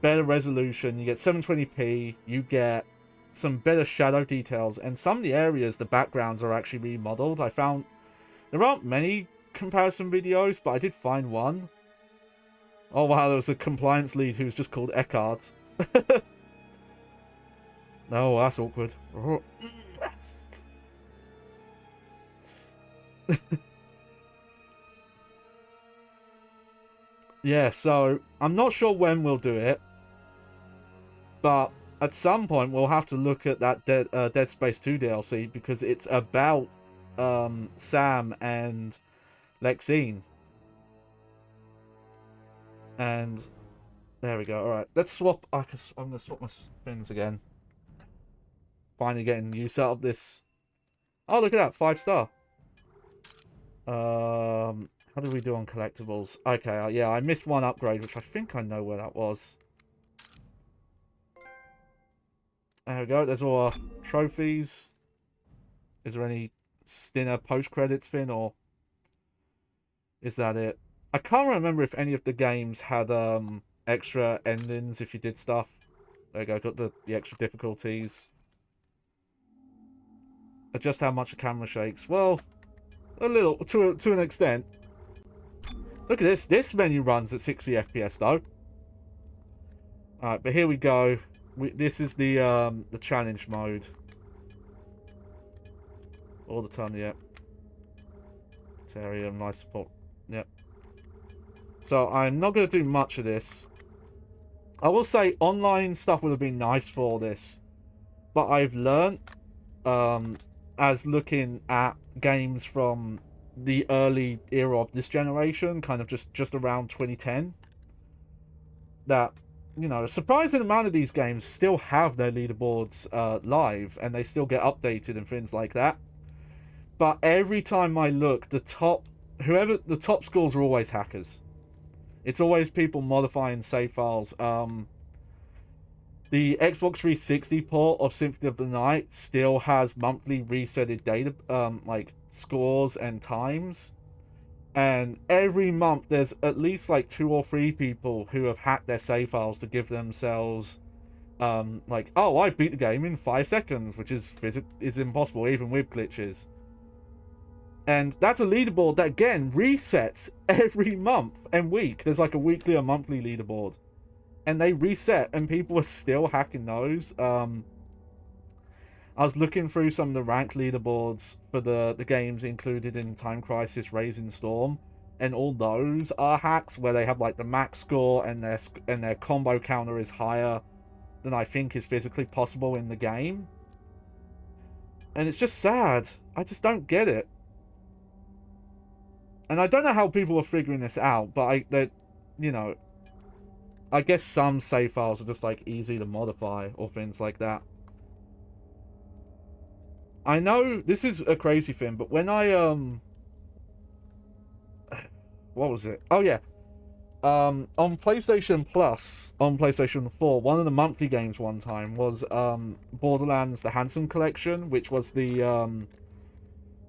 better resolution. You get 720p. You get some better shadow details. And some of the areas, the backgrounds are actually remodeled. I found there aren't many comparison videos, but I did find one. Oh, wow, there was a compliance lead who was just called Eckhart. Oh, that's awkward. Oh, yes. Yeah, so I'm not sure when we'll do it, but at some point we'll have to look at that Dead Space 2 DLC, because it's about Sam and Lexine. And there we go. All right, let's swap. I'm gonna swap my spins again. Finally getting use out of this. Oh, look at that, 5-star. How did we do on collectibles? Okay, yeah, I missed one upgrade, which I think I know where that was. There we go, there's all our trophies. Is there any Stinner post-credits thing, or is that it? I can't remember if any of the games had extra endings if you did stuff. There you go, got the extra difficulties. Adjust how much the camera shakes. Well, a little, to an extent. Look at this. This menu runs at 60 FPS though. Alright, but here we go. This is the challenge mode. All the time, yep. Terrarium, life support, yep. So I'm not going to do much of this. I will say online stuff would have been nice for this. But I've learnt, as looking at games from the early era of this generation, kind of just around 2010, that, you know, a surprising amount of these games still have their leaderboards live, and they still get updated and things like that. But every time I look, the top scores are always hackers. It's always people modifying save files. The Xbox 360 port of Symphony of the Night still has monthly resetted data, like scores and times. And every month there's at least like 2 or 3 people who have hacked their save files to give themselves, like, oh, I beat the game in 5 seconds, which is impossible even with glitches. And that's a leaderboard that, again, resets every month and week. There's like a weekly or monthly leaderboard. And they reset, and people are still hacking those. I was looking through some of the ranked leaderboards for the games included in Time Crisis Raising Storm, and all those are hacks where they have like the max score and their combo counter is higher than I think is physically possible in the game. And it's just sad. I just don't get it. And I don't know how people are figuring this out, but you know, I guess some save files are just like easy to modify or things like that. I know this is a crazy thing, but when I what was it? Oh yeah. On PlayStation Plus, on PlayStation 4, one of the monthly games one time was Borderlands: The Handsome Collection, which was the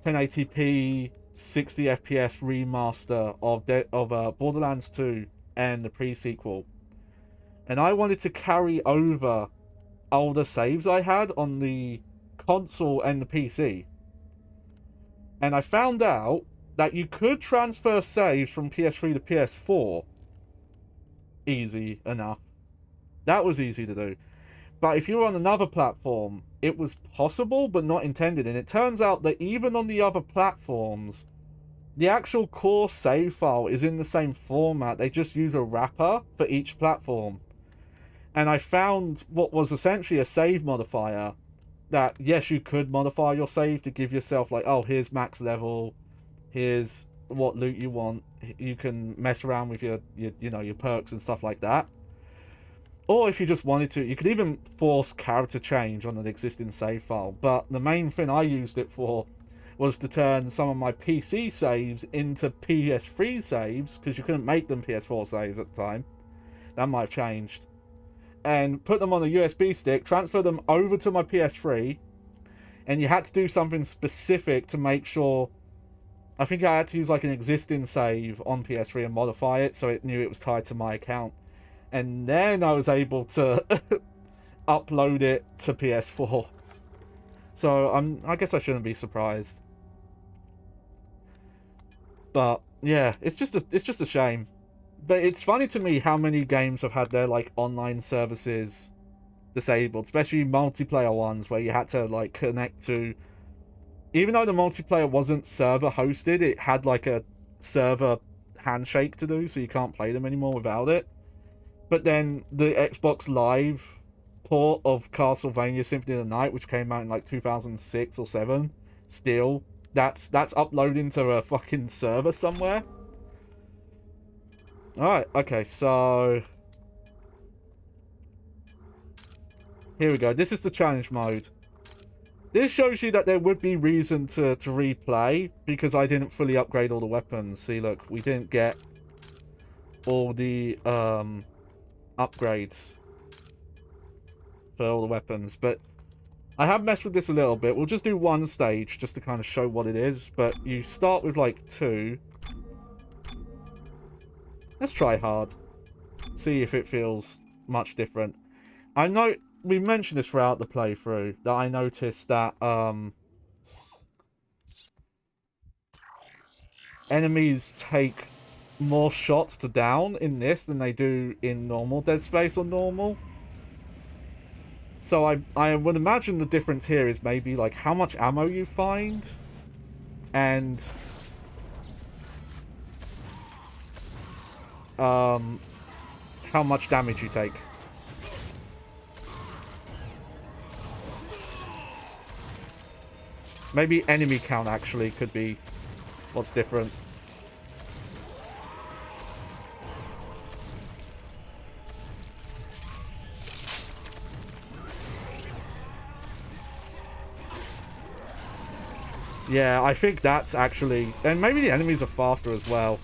1080p 60 FPS remaster of Borderlands 2 and the pre-sequel. And I wanted to carry over older saves I had on the console and the PC. And I found out that you could transfer saves from PS3 to PS4. Easy enough. That was easy to do. But if you were on another platform, it was possible but not intended. And it turns out that even on the other platforms, the actual core save file is in the same format. They just use a wrapper for each platform. And I found what was essentially a save modifier that, yes, you could modify your save to give yourself, like, oh, here's max level, here's what loot you want. You can mess around with your perks and stuff like that. Or if you just wanted to, you could even force character change on an existing save file. But the main thing I used it for was to turn some of my PC saves into PS3 saves, because you couldn't make them PS4 saves at the time. That might have changed. And put them on a USB stick, transfer them over to my PS3, and you had to do something specific to make sure. I think I had to use like an existing save on PS3 and modify it so it knew it was tied to my account. And then I was able to upload it to PS4. So I guess I shouldn't be surprised. But yeah, it's just a shame. But it's funny to me how many games have had their like online services disabled, especially multiplayer ones where you had to like connect to. Even though the multiplayer wasn't server hosted, it had like a server handshake to do, so you can't play them anymore without it. But then the Xbox Live port of Castlevania Symphony of the Night, which came out in like 2006 or 7, still that's uploading to a fucking server somewhere. Alright, okay, so here we go. This is the challenge mode. This shows you that there would be reason to replay, because I didn't fully upgrade all the weapons. See, look, we didn't get all the upgrades for all the weapons, but I have messed with this a little bit. We'll just do one stage just to kind of show what it is, but you start with like 2. Let's try hard. See if it feels much different. I know we mentioned this throughout the playthrough, that I noticed that enemies take more shots to down in this than they do in normal Dead Space or normal. So I would imagine the difference here is maybe like how much ammo you find and how much damage you take. Maybe enemy count actually could be what's different. Yeah, I think that's actually... And maybe the enemies are faster as well.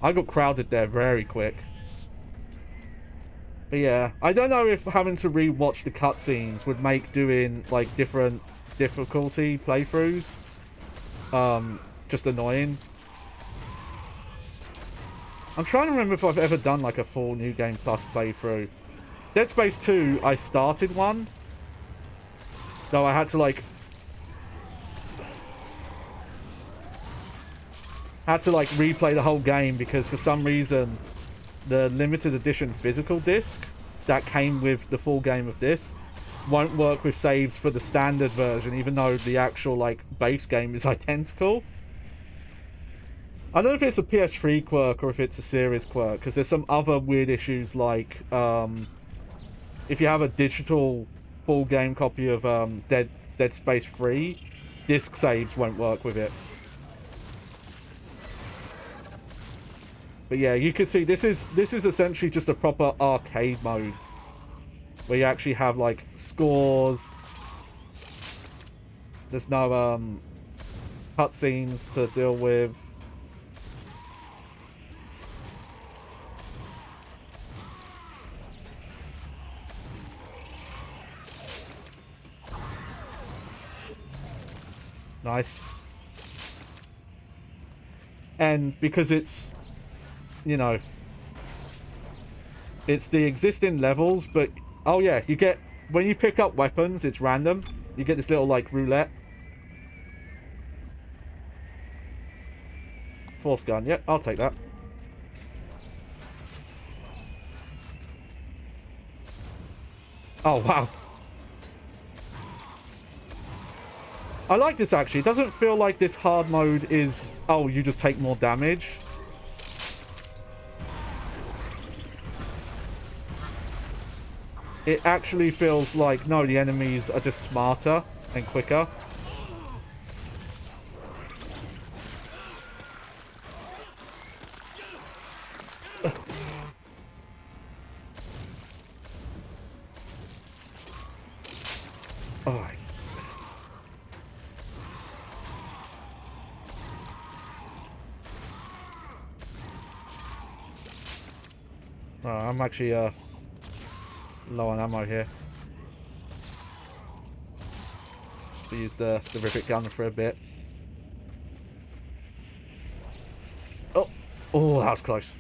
I got crowded there very quick. But yeah, I don't know if having to re-watch the cutscenes would make doing, like, different difficulty playthroughs just annoying. I'm trying to remember if I've ever done, like, a full New Game Plus playthrough. Dead Space 2, I started one. Though I had to, like... replay the whole game because for some reason the limited edition physical disc that came with the full game of this won't work with saves for the standard version, even though the actual like base game is identical. I don't know if it's a PS3 quirk or if it's a series quirk, because there's some other weird issues like if you have a digital full game copy of Dead Space 3, disc saves won't work with it. But yeah, you can see this is essentially just a proper arcade mode where you actually have like scores. There's no cutscenes to deal with. Nice. And because it's, you know, it's the existing levels, but oh yeah, you get, when you pick up weapons, it's random. You get this little like roulette. Force gun, yep, I'll take that. Oh wow. I like this actually. It doesn't feel like this hard mode is, oh, you just take more damage. It actually feels like, no, the enemies are just smarter and quicker. Oh. Oh, I'm actually low on ammo here. We use the rivet gun for a bit. Oh, oh, that was close.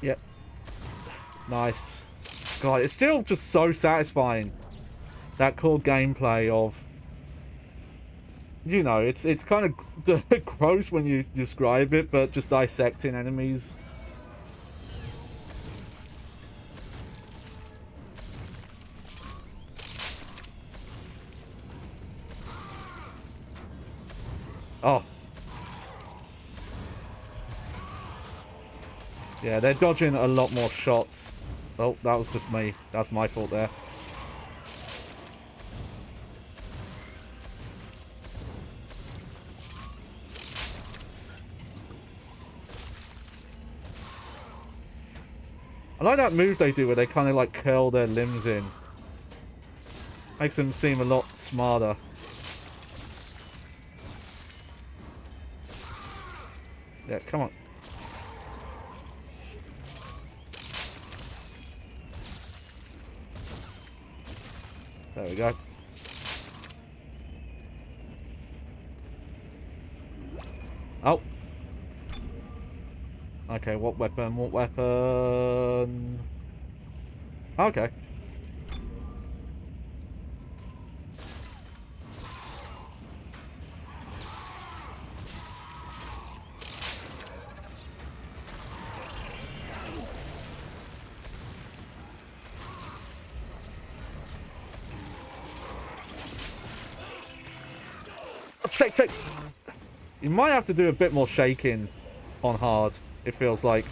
Yep. Nice. God, it's still just so satisfying. That core gameplay of, you know, it's kind of gross when you describe it, but just dissecting enemies. Oh. Yeah, they're dodging a lot more shots. Oh, that was just me. That's my fault there. I like that move they do where they kind of like curl their limbs in. Makes him seem a lot smarter. Yeah, come on. There we go. Oh. Okay, what weapon? What weapon? Okay. Shake. You might have to do a bit more shaking on hard, it feels like.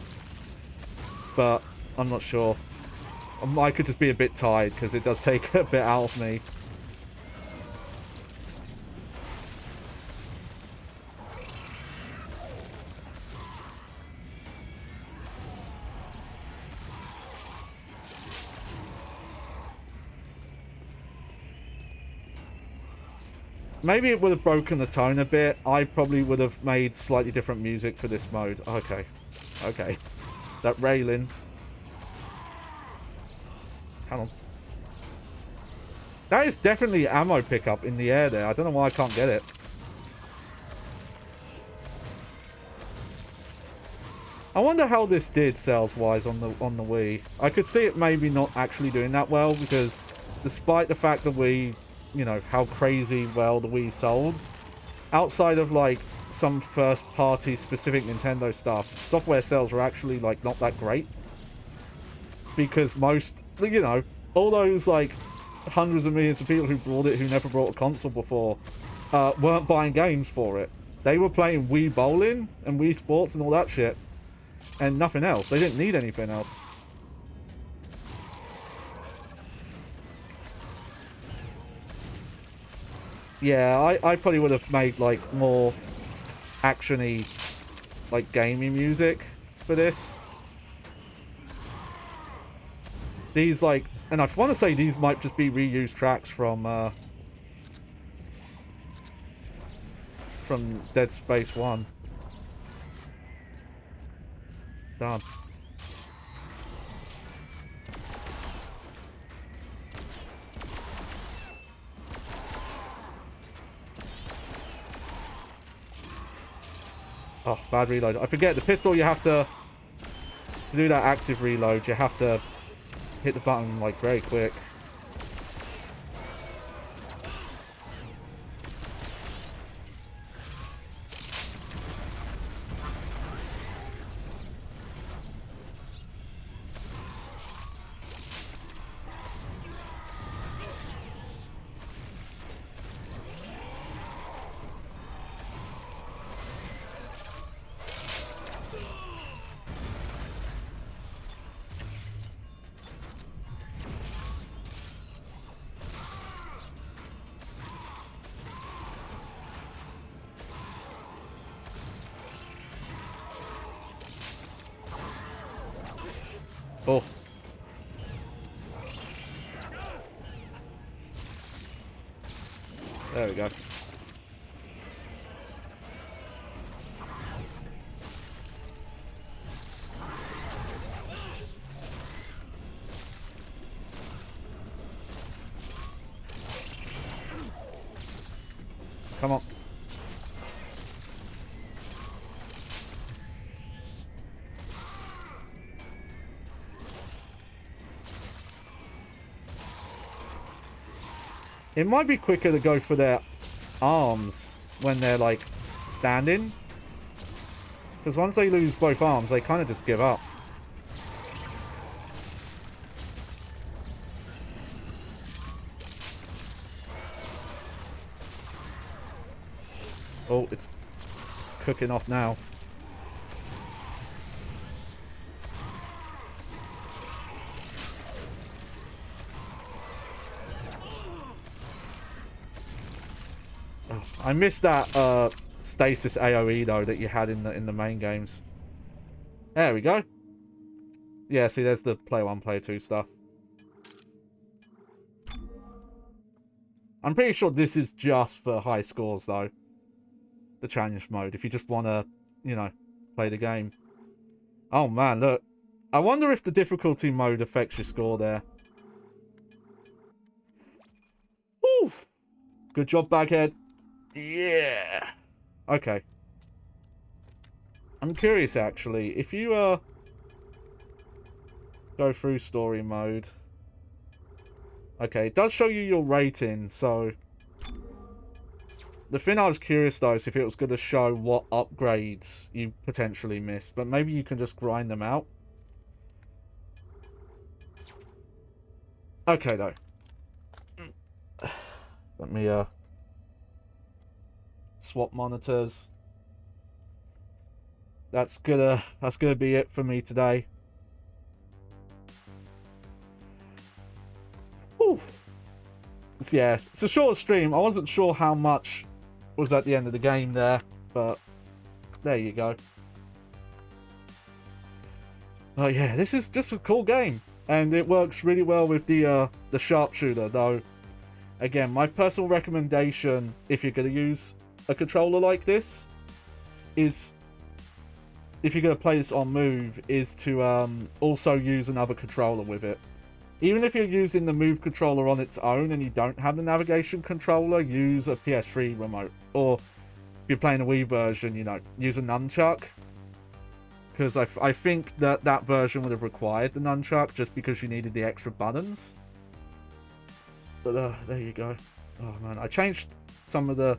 But I'm not sure. I could just be a bit tired because it does take a bit out of me. Maybe it would have broken the tone a bit. I probably would have made slightly different music for this mode. Okay. Okay. That railing. Come on. That is definitely ammo pickup in the air there. I don't know why I can't get it. I wonder how this did sales-wise on the Wii. I could see it maybe not actually doing that well because despite the fact that we, you know, how crazy well the Wii sold, outside of like some first-party specific Nintendo stuff, software sales were actually like not that great because most, you know, all those like hundreds of millions of people who bought it who never bought a console before weren't buying games for it. They were playing Wii Bowling and Wii Sports and all that shit. And nothing else. They didn't need anything else. Yeah, I probably would have made, like, more action-y, like, gaming music for this. These, like... And I want to say these might just be reused tracks from Dead Space 1. Done. Oh, bad reload. I forget, the pistol you have to do that active reload, you have to hit the button, like, very quick. Oh. There we go. Come on. It might be quicker to go for their arms when they're, like, standing. Because once they lose both arms, they kind of just give up. Oh, it's cooking off now. I missed that stasis AoE though that you had in the main games. There we go. Yeah, see, there's the player 1, player 2 stuff. I'm pretty sure this is just for high scores, though. The challenge mode, if you just want to, you know, play the game. Oh, man, look. I wonder if the difficulty mode affects your score there. Oof. Good job, Baghead. Yeah. Okay. I'm curious, actually. If you, go through story mode. Okay, it does show you your rating, so... The thing I was curious, though, is if it was going to show what upgrades you potentially missed. But maybe you can just grind them out. Okay, though. Let me, swap monitors. That's gonna be it for me today. Oof. So yeah, it's a short stream. I wasn't sure how much was at the end of the game there, but there you go. Oh yeah, this is just a cool game, and it works really well with the sharpshooter. Though, again, my personal recommendation, if you're gonna use a controller like this, is if you're gonna play this on Move, is to also use another controller with it. Even if you're using the Move controller on its own and you don't have the navigation controller, use a PS3 remote. Or if you're playing a Wii version, you know, use a nunchuck. Because I think that version would have required the nunchuck just because you needed the extra buttons. But there you go. Oh man, I changed some of the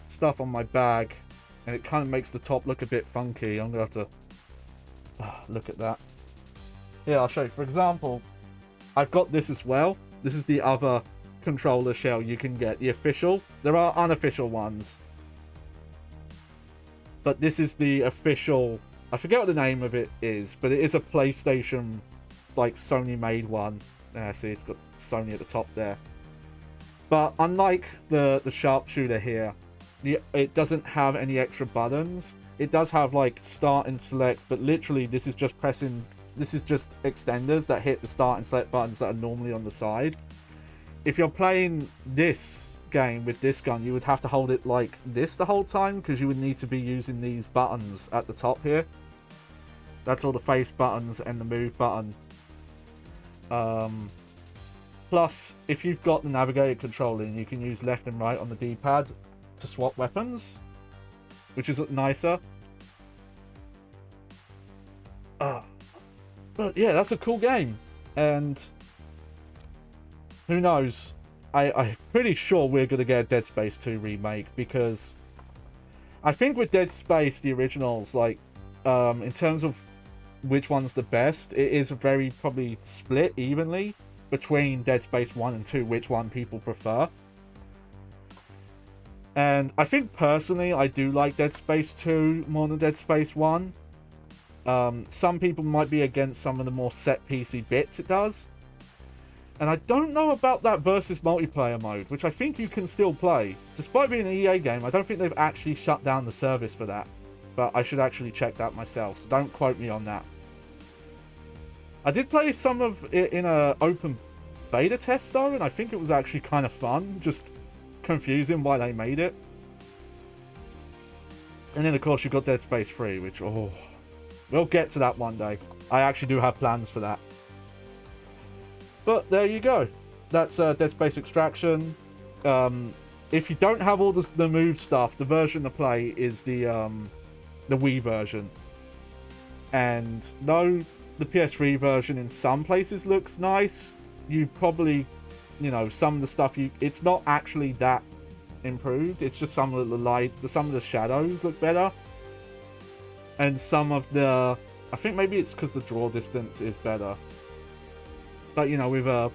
stuff on my bag and it kind of makes the top look a bit funky. I'm going to have to look at that. Yeah, I'll show you. For example, I've got this as well. This is the other controller shell you can get. The official. There are unofficial ones. But this is the official. I forget what the name of it is, but it is a PlayStation, like, Sony-made one. See, it's got Sony at the top there. But unlike the sharpshooter here, it doesn't have any extra buttons. It does have, like, start and select, but literally this is just pressing... This is just extenders that hit the start and select buttons that are normally on the side. If you're playing this game with this gun, you would have to hold it like this the whole time, because you would need to be using these buttons at the top here. That's all the face buttons and the move button. Plus, if you've got the navigator controlling, you can use left and right on the D-pad to swap weapons, which is nicer. But yeah, that's a cool game, and who knows? I'm pretty sure we're going to get a Dead Space 2 remake, because I think with Dead Space, the originals, like, in terms of which one's the best, it is very probably split evenly between Dead Space 1 and 2, which one people prefer. And I think personally, I do like Dead Space 2 more than Dead Space 1. Some people might be against some of the more set-piecey bits it does. And I don't know about that versus multiplayer mode, which I think you can still play. Despite being an EA game, I don't think they've actually shut down the service for that. But I should actually check that myself, so don't quote me on that. I did play some of it in an open beta test though, and I think it was actually kind of fun. Just confusing why they made it. And then of course you've got Dead Space 3, which, oh... We'll get to that one day. I actually do have plans for that. But there you go. That's Dead Space Extraction. If you don't have all the move stuff, the version to play is the Wii version. And though the PS3 version in some places looks nice, you probably, you know, some of the stuff it's not actually that improved. It's just some of the light, some of the shadows look better. And some of the... I think maybe it's because the draw distance is better. But, you know, with a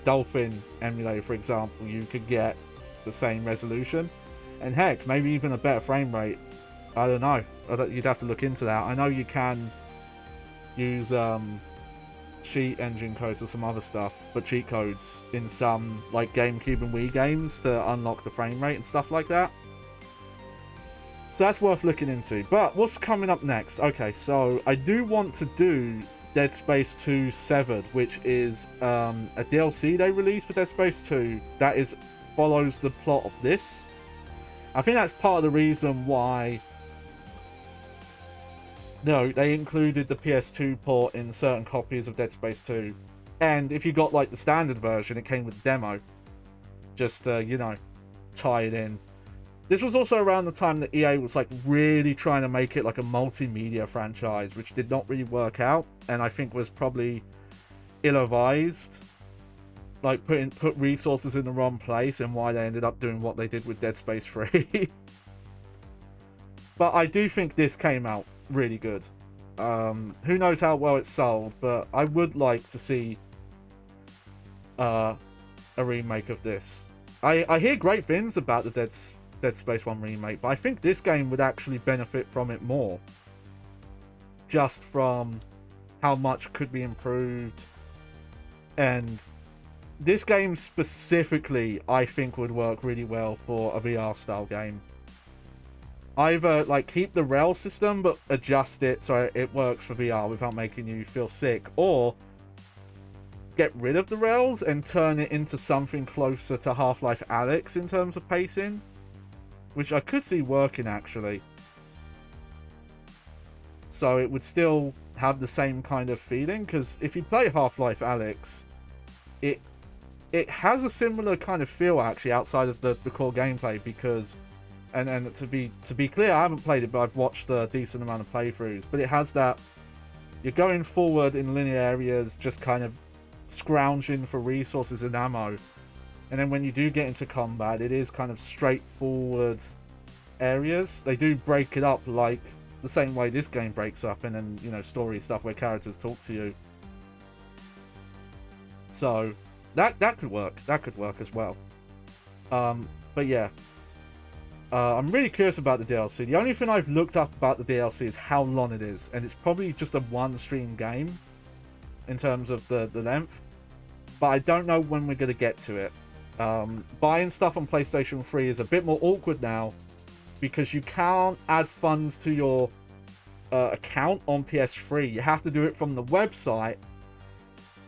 Dolphin emulator, for example, you could get the same resolution. And heck, maybe even a better frame rate. I don't know. You'd have to look into that. I know you can use cheat engine codes or some other stuff, but cheat codes in some, like, GameCube and Wii games to unlock the frame rate and stuff like that. So that's worth looking into. But what's coming up next? Okay, so I do want to do Dead Space 2 Severed, which is a DLC they released for Dead Space 2 that is follows the plot of this. I think that's part of the reason why, no, they included the PS2 port in certain copies of Dead Space 2. And if you got like the standard version, it came with the demo. Just you know, tie it in. This was also around the time that EA was like really trying to make it like a multimedia franchise, which did not really work out, and I think was probably ill-advised. Like put resources in the wrong place, and why they ended up doing what they did with Dead Space 3. But I do think this came out really good. Who knows how well it's sold, but I would like to see a remake of this. I hear great things about the Dead Space 1 remake, but I think this game would actually benefit from it more. Just from how much could be improved. And this game specifically, I think, would work really well for a VR style game. Either like keep the rail system but adjust it so it works for VR without making you feel sick, or get rid of the rails and turn it into something closer to Half-Life Alyx in terms of pacing, which I could see working actually. So it would still have the same kind of feeling, because if you play Half-Life Alyx, it has a similar kind of feel actually outside of the core gameplay, because and to be clear, I haven't played it, but I've watched a decent amount of playthroughs. But it has that you're going forward in linear areas, just kind of scrounging for resources and ammo, and then when you do get into combat, it is kind of straightforward areas. They do break it up like the same way this game breaks up, and then, you know, story stuff where characters talk to you. So that could work. That could work as well. But yeah, I'm really curious about the DLC. The only thing I've looked up about the DLC is how long it is, and it's probably just a one-stream game in terms of the length. But I don't know when we're going to get to it. Buying stuff on PlayStation 3 is a bit more awkward now, because you can't add funds to your account on PS3. You have to do it from the website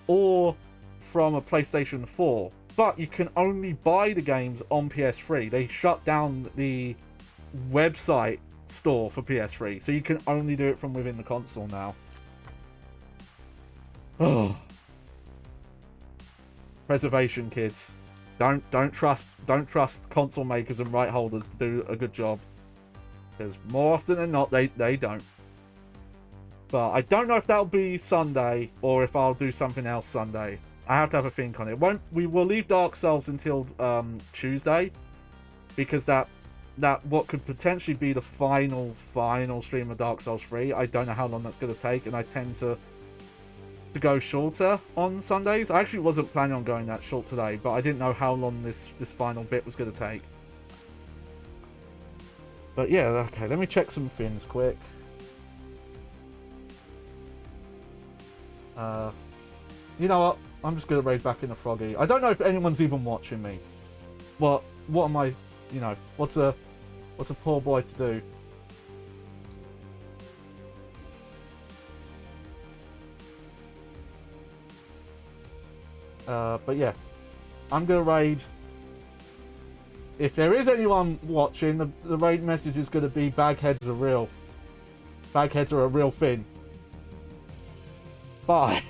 or from a PlayStation 4. But you can only buy the games on PS3. They shut down the website store for PS3, so you can only do it from within the console now. Oh. Preservation, kids. Don't trust console makers and right holders to do a good job, because more often than not they don't. But I don't know if that'll be Sunday or if I'll do something else Sunday. I have to have a think on it. We will leave Dark Souls until Tuesday, because that what could potentially be the final stream of Dark Souls 3. I don't know how long that's going to take, and I tend to go shorter on Sundays. I actually wasn't planning on going that short today, but I didn't know how long this final bit was going to take. But yeah, okay, let me check some things quick. You know what? I'm just going to raid back in the Froggy. I don't know if anyone's even watching me. What am I, you know, what's a poor boy to do? But yeah, I'm going to raid. If there is anyone watching, the raid message is going to be bagheads are real. Bagheads are a real thing. Bye.